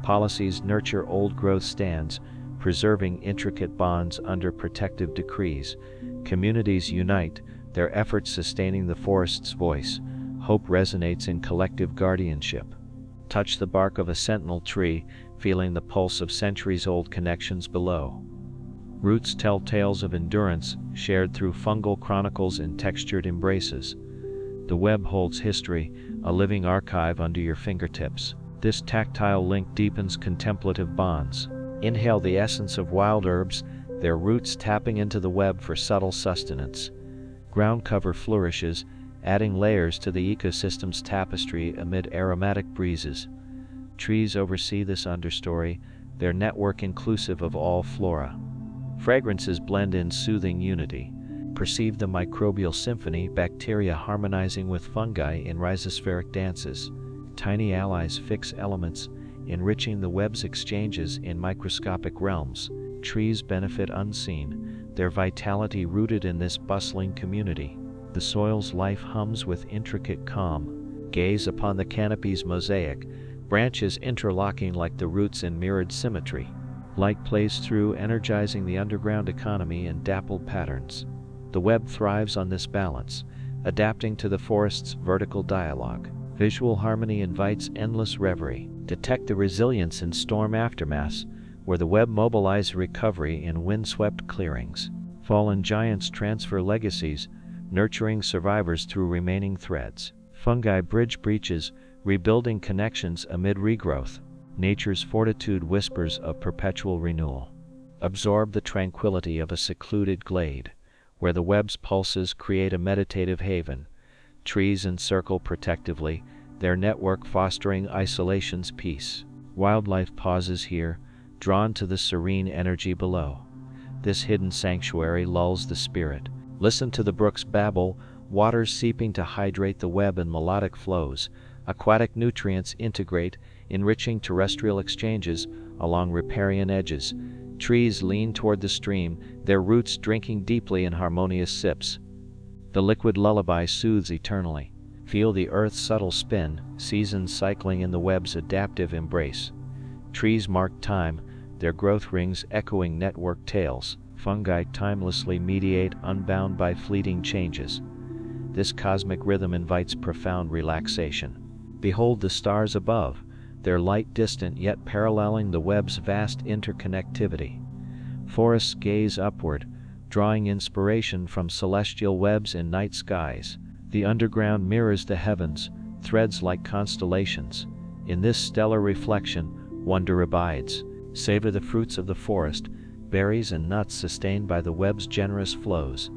Policies nurture old-growth stands, preserving intricate bonds under protective decrees. Communities unite, their efforts sustaining the forest's voice. Hope resonates in collective guardianship. Touch the bark of a sentinel tree, feeling the pulse of centuries-old connections below. Roots tell tales of endurance, shared through fungal chronicles and textured embraces. The web holds history, a living archive under your fingertips. This tactile link deepens contemplative bonds. Inhale the essence of wild herbs, their roots tapping into the web for subtle sustenance. Ground cover flourishes, adding layers to the ecosystem's tapestry amid aromatic breezes. Trees oversee this understory, their network inclusive of all flora. Fragrances blend in soothing unity. Perceive the microbial symphony, bacteria harmonizing with fungi in rhizospheric dances. Tiny allies fix elements, enriching the web's exchanges in microscopic realms. Trees benefit unseen, their vitality rooted in this bustling community. The soil's life hums with intricate calm. Gaze upon the canopy's mosaic, branches interlocking like the roots in mirrored symmetry. Light plays through, energizing the underground economy in dappled patterns. The web thrives on this balance, adapting to the forest's vertical dialogue. Visual harmony invites endless reverie. Detect the resilience in storm aftermaths, where the web mobilizes recovery in windswept clearings. Fallen giants transfer legacies, nurturing survivors through remaining threads. Fungi bridge breaches, rebuilding connections amid regrowth. Nature's fortitude whispers of perpetual renewal. Absorb the tranquility of a secluded glade, where the web's pulses create a meditative haven. Trees encircle protectively, their network fostering isolation's peace. Wildlife pauses here, drawn to the serene energy below. This hidden sanctuary lulls the spirit. Listen to the brook's babble, waters seeping to hydrate the web in melodic flows. Aquatic nutrients integrate, enriching terrestrial exchanges along riparian edges. Trees lean toward the stream, their roots drinking deeply in harmonious sips. The liquid lullaby soothes eternally. Feel the earth's subtle spin, seasons cycling in the web's adaptive embrace. Trees mark time, their growth rings echoing network tales. Fungi timelessly mediate, unbound by fleeting changes. This cosmic rhythm invites profound relaxation. Behold the stars above, their light distant yet paralleling the web's vast interconnectivity. Forests gaze upward, drawing inspiration from celestial webs in night skies. The underground mirrors the heavens, threads like constellations. In this stellar reflection, wonder abides. Savor the fruits of the forest, berries and nuts sustained by the web's generous flows.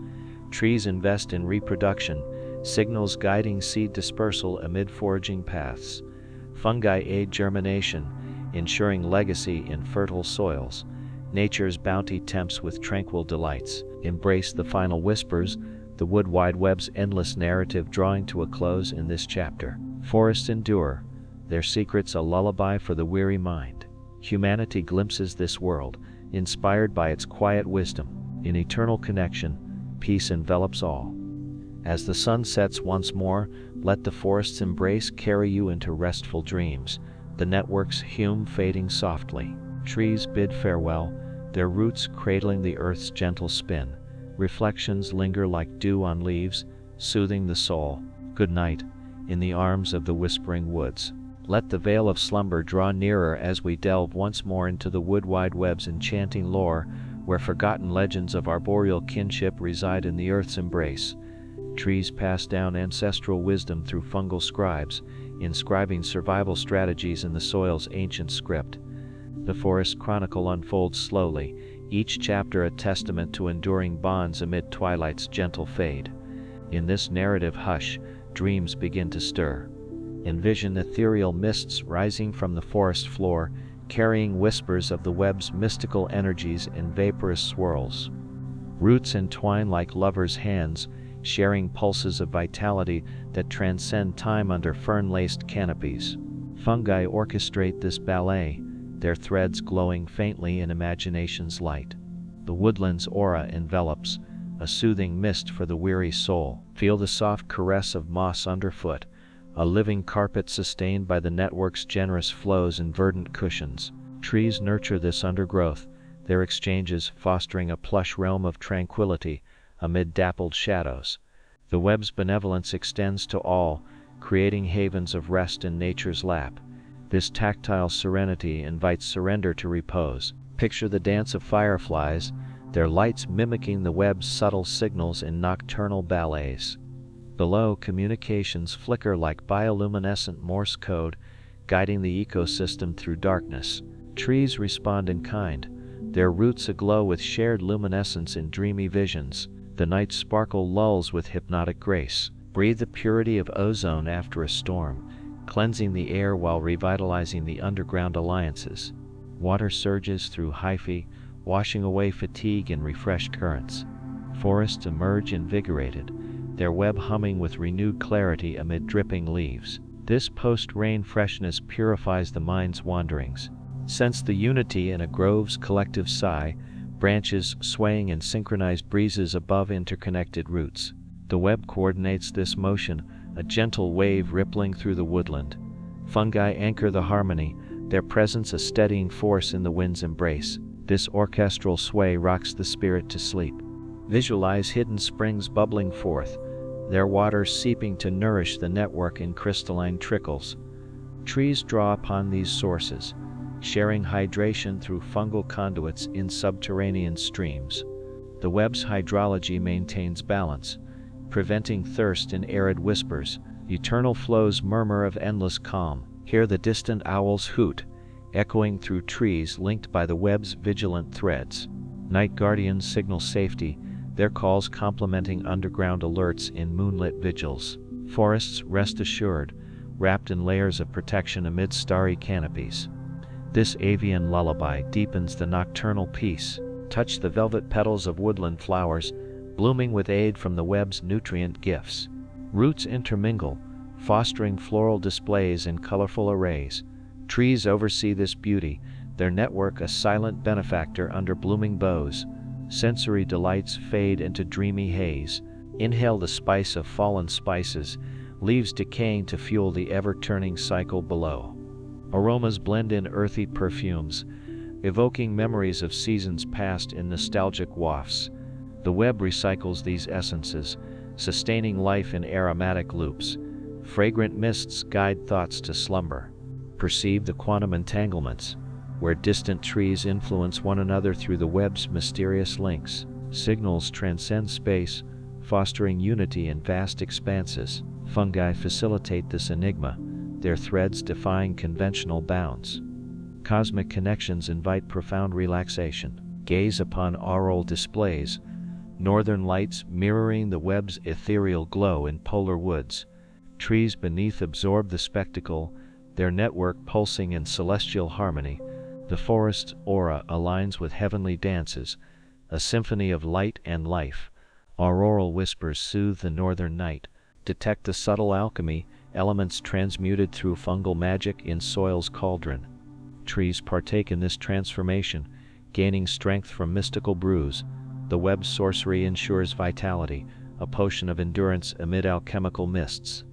Trees invest in reproduction, signals guiding seed dispersal amid foraging paths. Fungi aid germination, ensuring legacy in fertile soils. Nature's bounty tempts with tranquil delights. Embrace the final whispers, the wood wide web's endless narrative drawing to a close in this chapter. Forests endure, their secrets a lullaby for the weary mind. Humanity glimpses this world, inspired by its quiet wisdom. In eternal connection, peace envelops all. As the sun sets once more, let the forest's embrace carry you into restful dreams, the network's hume fading softly. Trees bid farewell, their roots cradling the earth's gentle spin. Reflections linger like dew on leaves, soothing the soul. Good night, in the arms of the whispering woods. Let the veil of slumber draw nearer as we delve once more into the wood-wide web's enchanting lore, where forgotten legends of arboreal kinship reside in the earth's embrace. Trees pass down ancestral wisdom through fungal scribes, inscribing survival strategies in the soil's ancient script. The forest chronicle unfolds slowly, each chapter a testament to enduring bonds amid twilight's gentle fade. In this narrative hush, dreams begin to stir. Envision ethereal mists rising from the forest floor, carrying whispers of the web's mystical energies in vaporous swirls. Roots entwine like lovers' hands, sharing pulses of vitality that transcend time under fern-laced canopies. Fungi orchestrate this ballet, their threads glowing faintly in imagination's light. The woodland's aura envelops, a soothing mist for the weary soul. Feel the soft caress of moss underfoot, a living carpet sustained by the network's generous flows and verdant cushions. Trees nurture this undergrowth, their exchanges fostering a plush realm of tranquility amid dappled shadows. The web's benevolence extends to all, creating havens of rest in nature's lap. This tactile serenity invites surrender to repose. Picture the dance of fireflies, their lights mimicking the web's subtle signals in nocturnal ballets. Below, communications flicker like bioluminescent Morse code, guiding the ecosystem through darkness. Trees respond in kind, their roots aglow with shared luminescence in dreamy visions. The night's sparkle lulls with hypnotic grace. Breathe the purity of ozone after a storm, cleansing the air while revitalizing the underground alliances. Water surges through hyphae, washing away fatigue in refreshed currents. Forests emerge invigorated, their web humming with renewed clarity amid dripping leaves. This post-rain freshness purifies the mind's wanderings. Sense the unity in a grove's collective sigh, branches swaying in synchronized breezes above interconnected roots. The web coordinates this motion, a gentle wave rippling through the woodland. Fungi anchor the harmony, their presence a steadying force in the wind's embrace. This orchestral sway rocks the spirit to sleep. Visualize hidden springs bubbling forth, their waters seeping to nourish the network in crystalline trickles. Trees draw upon these sources, sharing hydration through fungal conduits in subterranean streams. The web's hydrology maintains balance, preventing thirst in arid whispers. Eternal flows murmur of endless calm. Hear the distant owls hoot, echoing through trees linked by the web's vigilant threads. Night guardians signal safety, their calls complementing underground alerts in moonlit vigils. Forests rest assured, wrapped in layers of protection amid starry canopies. This avian lullaby deepens the nocturnal peace. Touch the velvet petals of woodland flowers, blooming with aid from the web's nutrient gifts. Roots intermingle, fostering floral displays in colorful arrays. Trees oversee this beauty, their network a silent benefactor under blooming boughs. Sensory delights fade into dreamy haze. Inhale the spice of fallen spices, leaves decaying to fuel the ever-turning cycle below. Aromas blend in earthy perfumes, evoking memories of seasons past in nostalgic wafts. The web recycles these essences, sustaining life in aromatic loops. Fragrant mists guide thoughts to slumber. Perceive the quantum entanglements, where distant trees influence one another through the web's mysterious links. Signals transcend space, fostering unity in vast expanses. Fungi facilitate this enigma, their threads defying conventional bounds. Cosmic connections invite profound relaxation. Gaze upon auroral displays, northern lights mirroring the web's ethereal glow in polar woods. Trees beneath absorb the spectacle, their network pulsing in celestial harmony. The forest's aura aligns with heavenly dances, a symphony of light and life. Auroral whispers soothe the northern night. Detect the subtle alchemy, elements transmuted through fungal magic in soil's cauldron. Trees partake in this transformation, gaining strength from mystical brews. The web's sorcery ensures vitality, a potion of endurance amid alchemical mists.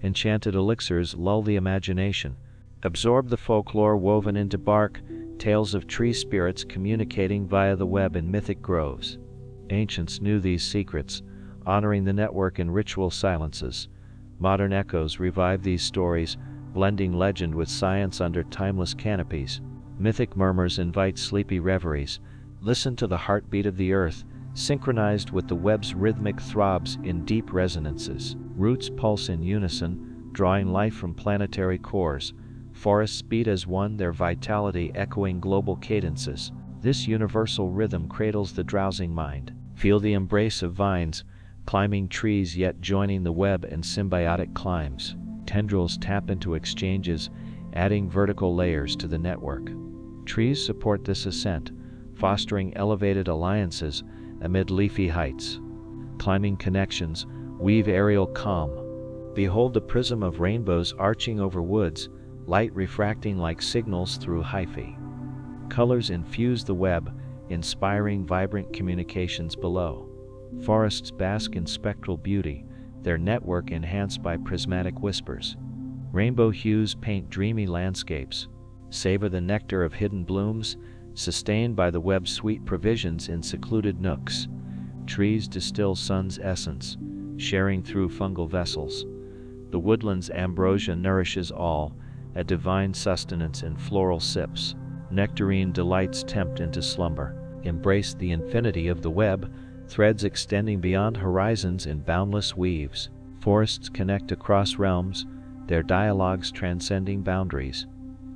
Enchanted elixirs lull the imagination, absorb the folklore woven into bark, tales of tree spirits communicating via the web in mythic groves. Ancients knew these secrets, honoring the network in ritual silences. Modern echoes revive these stories, blending legend with science under timeless canopies. Mythic murmurs invite sleepy reveries. Listen to the heartbeat of the earth, synchronized with the web's rhythmic throbs in deep resonances. Roots pulse in unison, drawing life from planetary cores. Forests beat as one, their vitality echoing global cadences. This universal rhythm cradles the drowsing mind. Feel the embrace of vines, climbing trees yet joining the web in symbiotic climbs. Tendrils tap into exchanges, adding vertical layers to the network. Trees support this ascent, fostering elevated alliances amid leafy heights. Climbing connections weave aerial calm. Behold the prism of rainbows arching over woods, light refracting like signals through hyphae. Colors infuse the web, inspiring vibrant communications below. Forests bask in spectral beauty, their network enhanced by prismatic whispers. Rainbow hues paint dreamy landscapes. Savor the nectar of hidden blooms, sustained by the web's sweet provisions in secluded nooks. Trees distill sun's essence, sharing through fungal vessels. The woodland's ambrosia nourishes all, a divine sustenance in floral sips. Nectarine delights tempt into slumber. Embrace the infinity of the web, threads extending beyond horizons in boundless weaves. Forests connect across realms, their dialogues transcending boundaries.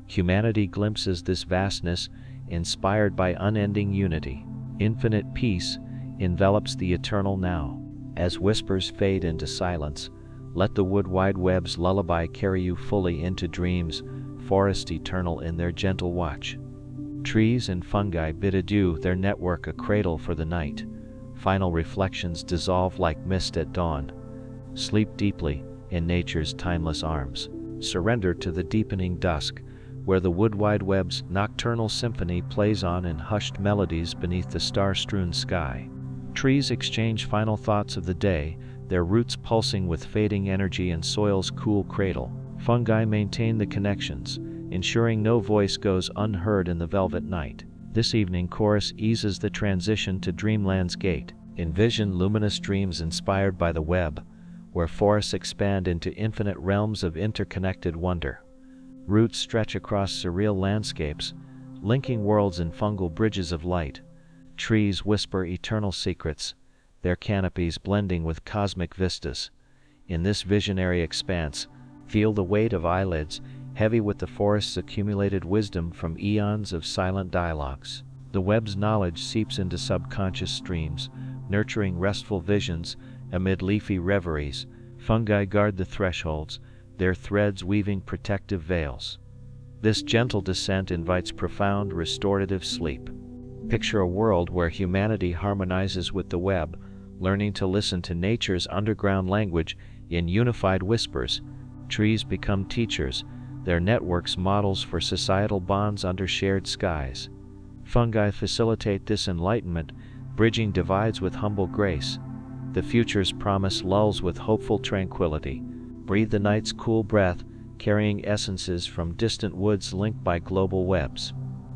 Humanity glimpses this vastness, inspired by unending unity. Infinite peace envelops the eternal now. As whispers fade into silence, let the wood-wide web's lullaby carry you fully into dreams, forest eternal in their gentle watch. Trees and fungi bid adieu, their network a cradle for the night. Final reflections dissolve like mist at dawn. Sleep deeply in nature's timeless arms. Surrender to the deepening dusk, where the wood-wide web's nocturnal symphony plays on in hushed melodies beneath the star-strewn sky. Trees exchange final thoughts of the day, their roots pulsing with fading energy in soil's cool cradle. Fungi maintain the connections, ensuring no voice goes unheard in the velvet night. This evening chorus eases the transition to dreamland's gate. Envision luminous dreams inspired by the web, where forests expand into infinite realms of interconnected wonder. Roots stretch across surreal landscapes, linking worlds in fungal bridges of light. Trees whisper eternal secrets, their canopies blending with cosmic vistas. In this visionary expanse, feel the weight of eyelids, heavy with the forest's accumulated wisdom from eons of silent dialogues. The web's knowledge seeps into subconscious streams, nurturing restful visions amid leafy reveries. Fungi guard the thresholds, their threads weaving protective veils. This gentle descent invites profound, restorative sleep. Picture a world where humanity harmonizes with the web, learning to listen to nature's underground language in unified whispers. Trees become teachers, their networks models for societal bonds under shared skies. Fungi facilitate this enlightenment, bridging divides with humble grace. The future's promise lulls with hopeful tranquility. Breathe the night's cool breath, carrying essences from distant woods linked by global webs.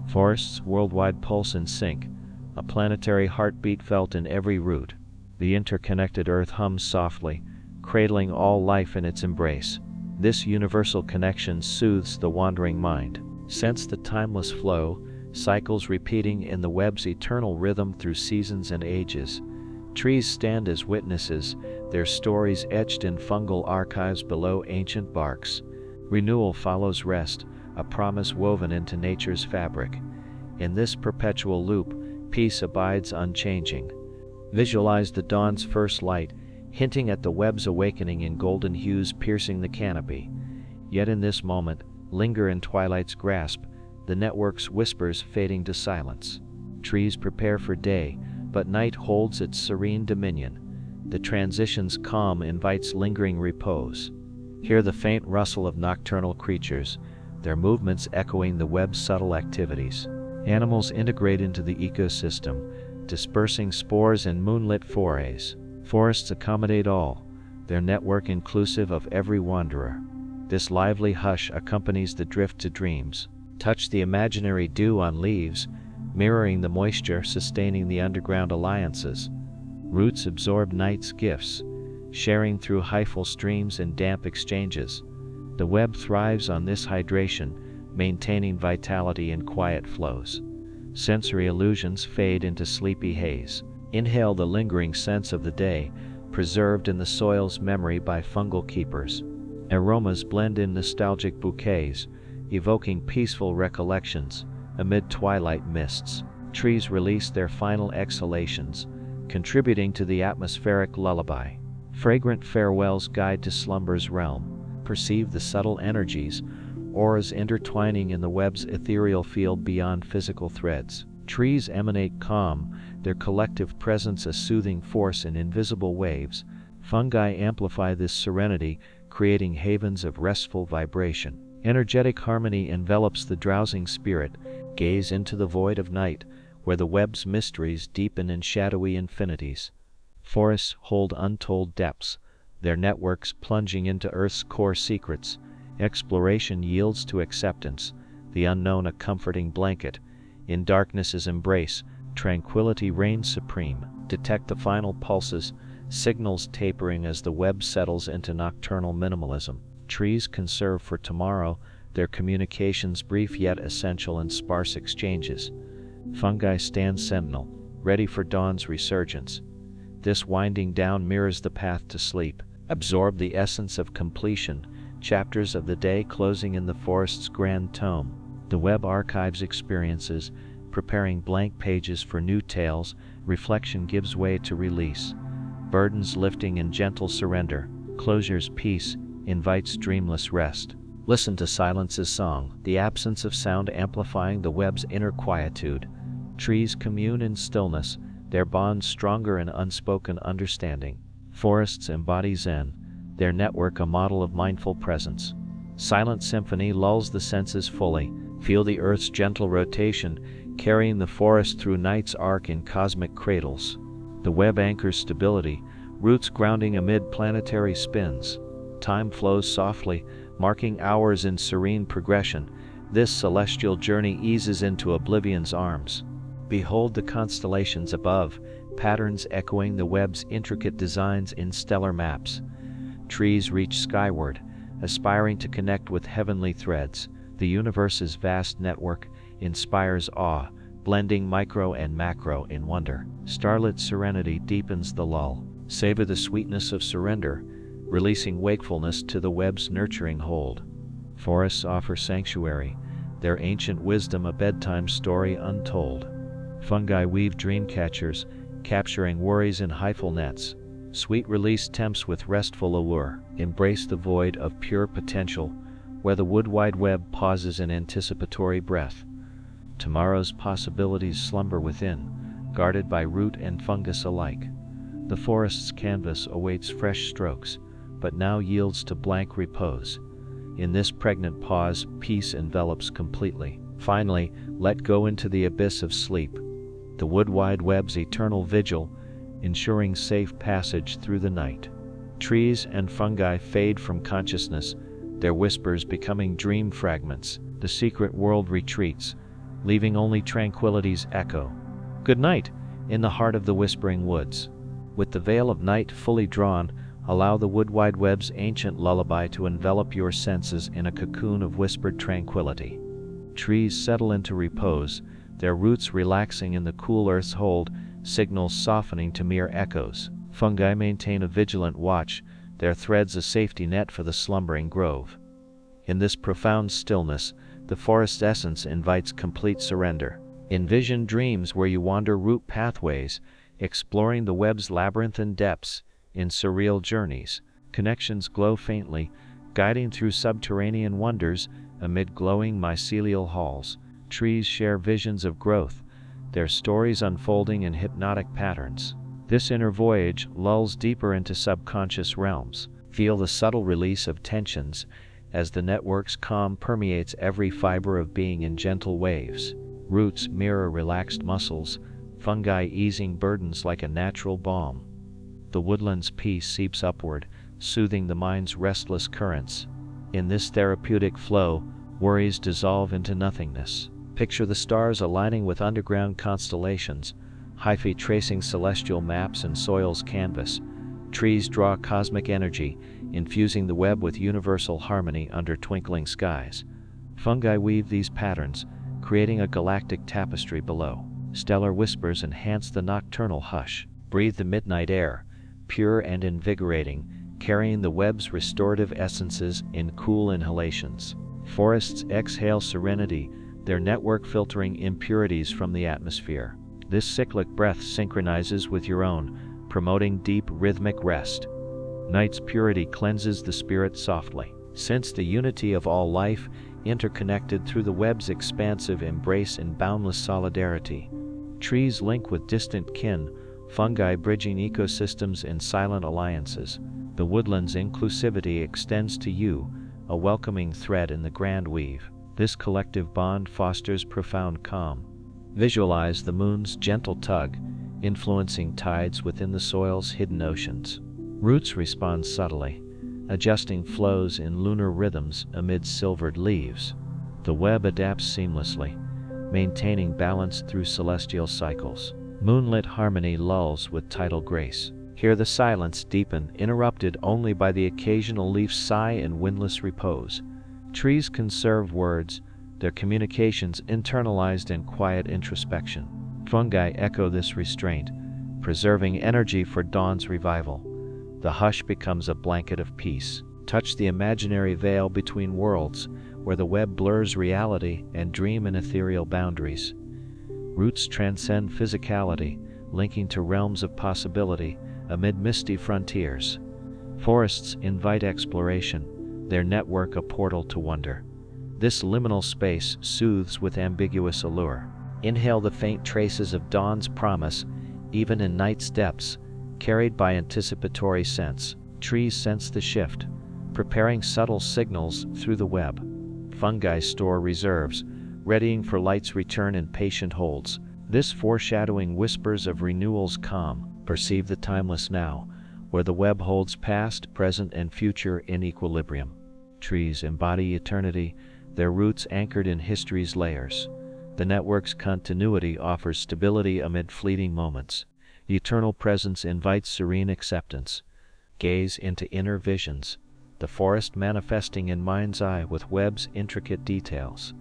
Forests worldwide pulse in sync, a planetary heartbeat felt in every root. The interconnected earth hums softly, cradling all life in its embrace. This universal connection soothes the wandering mind. Sense the timeless flow, cycles repeating in the web's eternal rhythm through seasons and ages. Trees stand as witnesses, their stories etched in fungal archives below ancient barks. Renewal follows rest, a promise woven into nature's fabric. In this perpetual loop, peace abides unchanging. Visualize the dawn's first light, hinting at the web's awakening in golden hues piercing the canopy. Yet in this moment, linger in twilight's grasp, the network's whispers fading to silence. Trees prepare for day, but night holds its serene dominion. The transition's calm invites lingering repose. Hear the faint rustle of nocturnal creatures, their movements echoing the web's subtle activities. Animals integrate into the ecosystem, dispersing spores in moonlit forays. Forests accommodate all, their network inclusive of every wanderer. This lively hush accompanies the drift to dreams. Touch the imaginary dew on leaves, mirroring the moisture sustaining the underground alliances. Roots absorb night's gifts, sharing through hyphal streams and damp exchanges. The web thrives on this hydration, maintaining vitality in quiet flows. Sensory illusions fade into sleepy haze. Inhale the lingering sense of the day, preserved in the soil's memory by fungal keepers. Aromas blend in nostalgic bouquets, evoking peaceful recollections amid twilight mists. Trees release their final exhalations, contributing to the atmospheric lullaby. Fragrant farewells guide to slumber's realm. Perceive the subtle energies, auras intertwining in the web's ethereal field beyond physical threads. Trees emanate calm, their collective presence a soothing force in invisible waves. Fungi amplify this serenity, creating havens of restful vibration. Energetic harmony envelops the drowsing spirit. Gaze into the void of night, where the web's mysteries deepen in shadowy infinities. Forests hold untold depths, their networks plunging into Earth's core secrets. Exploration yields to acceptance, the unknown a comforting blanket. In darkness's embrace, tranquility reigns supreme. Detect the final pulses, signals tapering as the web settles into nocturnal minimalism. Trees conserve for tomorrow, their communications brief yet essential in sparse exchanges. Fungi stand sentinel, ready for dawn's resurgence. This winding down mirrors the path to sleep. Absorb the essence of completion, chapters of the day closing in the forest's grand tome. The web archives experiences, preparing blank pages for new tales. Reflection gives way to release. Burdens lifting in gentle surrender. Closure's peace invites dreamless rest. Listen to silence's song, the absence of sound amplifying the web's inner quietude. Trees commune in stillness, their bonds stronger in unspoken understanding. Forests embody Zen, their network a model of mindful presence. Silent symphony lulls the senses fully. Feel the earth's gentle rotation, carrying the forest through night's arc in cosmic cradles. The web anchors stability, roots grounding amid planetary spins. Time flows softly, marking hours in serene progression. This celestial journey eases into oblivion's arms. Behold the constellations above, patterns echoing the web's intricate designs in stellar maps. Trees reach skyward, aspiring to connect with heavenly threads. The universe's vast network inspires awe, blending micro and macro in wonder. Starlit serenity deepens the lull. Savor the sweetness of surrender, releasing wakefulness to the web's nurturing hold. Forests offer sanctuary, their ancient wisdom a bedtime story untold. Fungi weave dream catchers, capturing worries in hyphal nets. Sweet release tempts with restful allure. Embrace the void of pure potential, where the wood wide web pauses in anticipatory breath. Tomorrow's possibilities slumber within, guarded by root and fungus alike. The forest's canvas awaits fresh strokes, but now yields to blank repose. In this pregnant pause, peace envelops completely. Finally, let go into the abyss of sleep, the wood wide web's eternal vigil, ensuring safe passage through the night. Trees and fungi fade from consciousness, their whispers becoming dream fragments. The secret world retreats, leaving only tranquility's echo. Good night, in the heart of the whispering woods. With the veil of night fully drawn, allow the wood wide web's ancient lullaby to envelop your senses in a cocoon of whispered tranquility. Trees settle into repose, their roots relaxing in the cool earth's hold, signals softening to mere echoes. Fungi maintain a vigilant watch, their threads a safety net for the slumbering grove. In this profound stillness, the forest's essence invites complete surrender. Envision dreams where you wander root pathways, exploring the web's labyrinthine depths. In surreal journeys, connections glow faintly, guiding through subterranean wonders amid glowing mycelial halls. Trees share visions of growth, their stories unfolding in hypnotic patterns. This inner voyage lulls deeper into subconscious realms. Feel the subtle release of tensions as the network's calm permeates every fiber of being in gentle waves. Roots mirror relaxed muscles, fungi easing burdens like a natural balm. the woodland's peace seeps upward, soothing the mind's restless currents. In this therapeutic flow, worries dissolve into nothingness. Picture the stars aligning with underground constellations, hyphae tracing celestial maps and soil's canvas. Trees draw cosmic energy, infusing the web with universal harmony under twinkling skies. Fungi weave these patterns, creating a galactic tapestry below. Stellar whispers enhance the nocturnal hush. Breathe the midnight air, pure and invigorating, carrying the web's restorative essences in cool inhalations. Forests exhale serenity, their network filtering impurities from the atmosphere. This cyclic breath synchronizes with your own, promoting deep rhythmic rest. Night's purity cleanses the spirit softly. Sense the unity of all life, interconnected through the web's expansive embrace in boundless solidarity. Trees link with distant kin, fungi bridging ecosystems in silent alliances. The woodland's inclusivity extends to you, a welcoming thread in the grand weave. This collective bond fosters profound calm. Visualize the moon's gentle tug, influencing tides within the soil's hidden oceans. Roots respond subtly, adjusting flows in lunar rhythms amid silvered leaves. The web adapts seamlessly, maintaining balance through celestial cycles. Moonlit harmony lulls with tidal grace. Hear the silence deepen, interrupted only by the occasional leaf's sigh in windless repose. Trees conserve words, their communications internalized in quiet introspection. Fungi echo this restraint, preserving energy for dawn's revival. The hush becomes a blanket of peace. Touch the imaginary veil between worlds, where the web blurs reality and dream in ethereal boundaries. Roots transcend physicality, linking to realms of possibility amid misty frontiers. Forests invite exploration, their network a portal to wonder. This liminal space soothes with ambiguous allure. Inhale the faint traces of dawn's promise, even in night's depths, carried by anticipatory sense. Trees sense the shift, preparing subtle signals through the web. Fungi store reserves, readying for light's return in patient holds. This foreshadowing whispers of renewal's calm. Perceive the timeless now, where the web holds past, present, and future in equilibrium. Trees embody eternity, their roots anchored in history's layers. The network's continuity offers stability amid fleeting moments. The eternal presence invites serene acceptance. Gaze into inner visions, the forest manifesting in mind's eye with web's intricate details.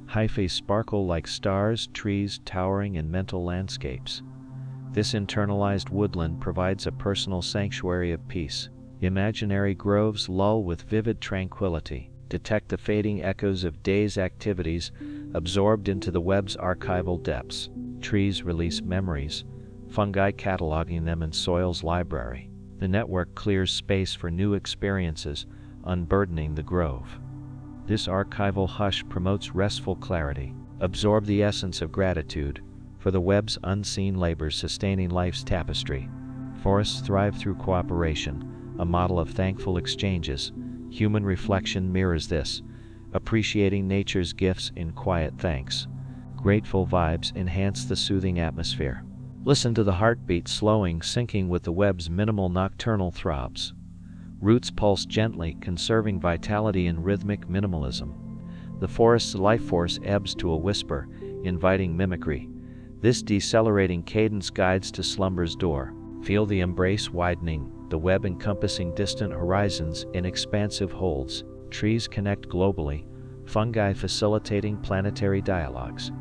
Hyphae sparkle like stars, trees towering in mental landscapes. This internalized woodland provides a personal sanctuary of peace. Imaginary groves lull with vivid tranquility. Detect the fading echoes of day's activities absorbed into the web's archival depths. Trees release memories, fungi cataloging them in soil's library. The network clears space for new experiences, unburdening the grove. This archival hush promotes restful clarity. Absorb the essence of gratitude for the web's unseen labors sustaining life's tapestry. Forests thrive through cooperation, a model of thankful exchanges. Human reflection mirrors this, appreciating nature's gifts in quiet thanks. Grateful vibes enhance the soothing atmosphere. Listen to the heartbeat slowing, syncing with the web's minimal nocturnal throbs. Roots pulse gently, conserving vitality in rhythmic minimalism. The forest's life force ebbs to a whisper, inviting mimicry. This decelerating cadence guides to slumber's door. Feel the embrace widening, the web encompassing distant horizons in expansive holds. Trees connect globally, fungi facilitating planetary dialogues.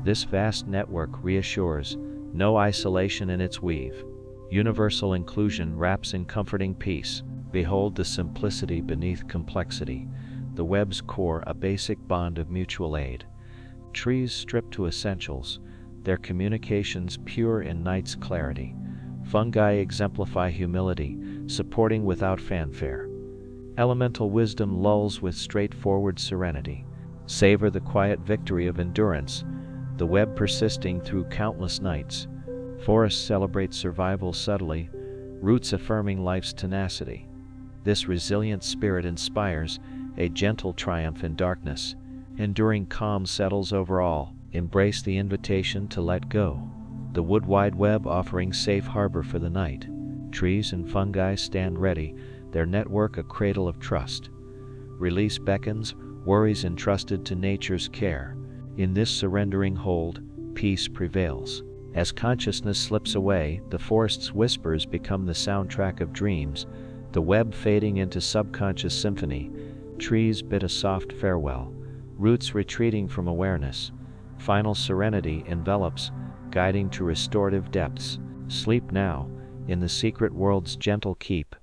This vast network reassures, no isolation in its weave. Universal inclusion wraps in comforting peace. Behold the simplicity beneath complexity, the web's core a basic bond of mutual aid. Trees stripped to essentials, their communications pure in night's clarity. Fungi exemplify humility, supporting without fanfare. Elemental wisdom lulls with straightforward serenity. Savor the quiet victory of endurance, the web persisting through countless nights. Forests celebrate survival subtly, roots affirming life's tenacity. This resilient spirit inspires a gentle triumph in darkness. Enduring calm settles over all. Embrace the invitation to let go. The wood wide web offering safe harbor for the night. Trees and fungi stand ready, their network a cradle of trust. Release beckons, worries entrusted to nature's care. In this surrendering hold, peace prevails. As consciousness slips away, the forest's whispers become the soundtrack of dreams, the web fading into subconscious symphony. Trees bid a soft farewell, roots retreating from awareness. Final serenity envelops, guiding to restorative depths. Sleep now, in the secret world's gentle keep.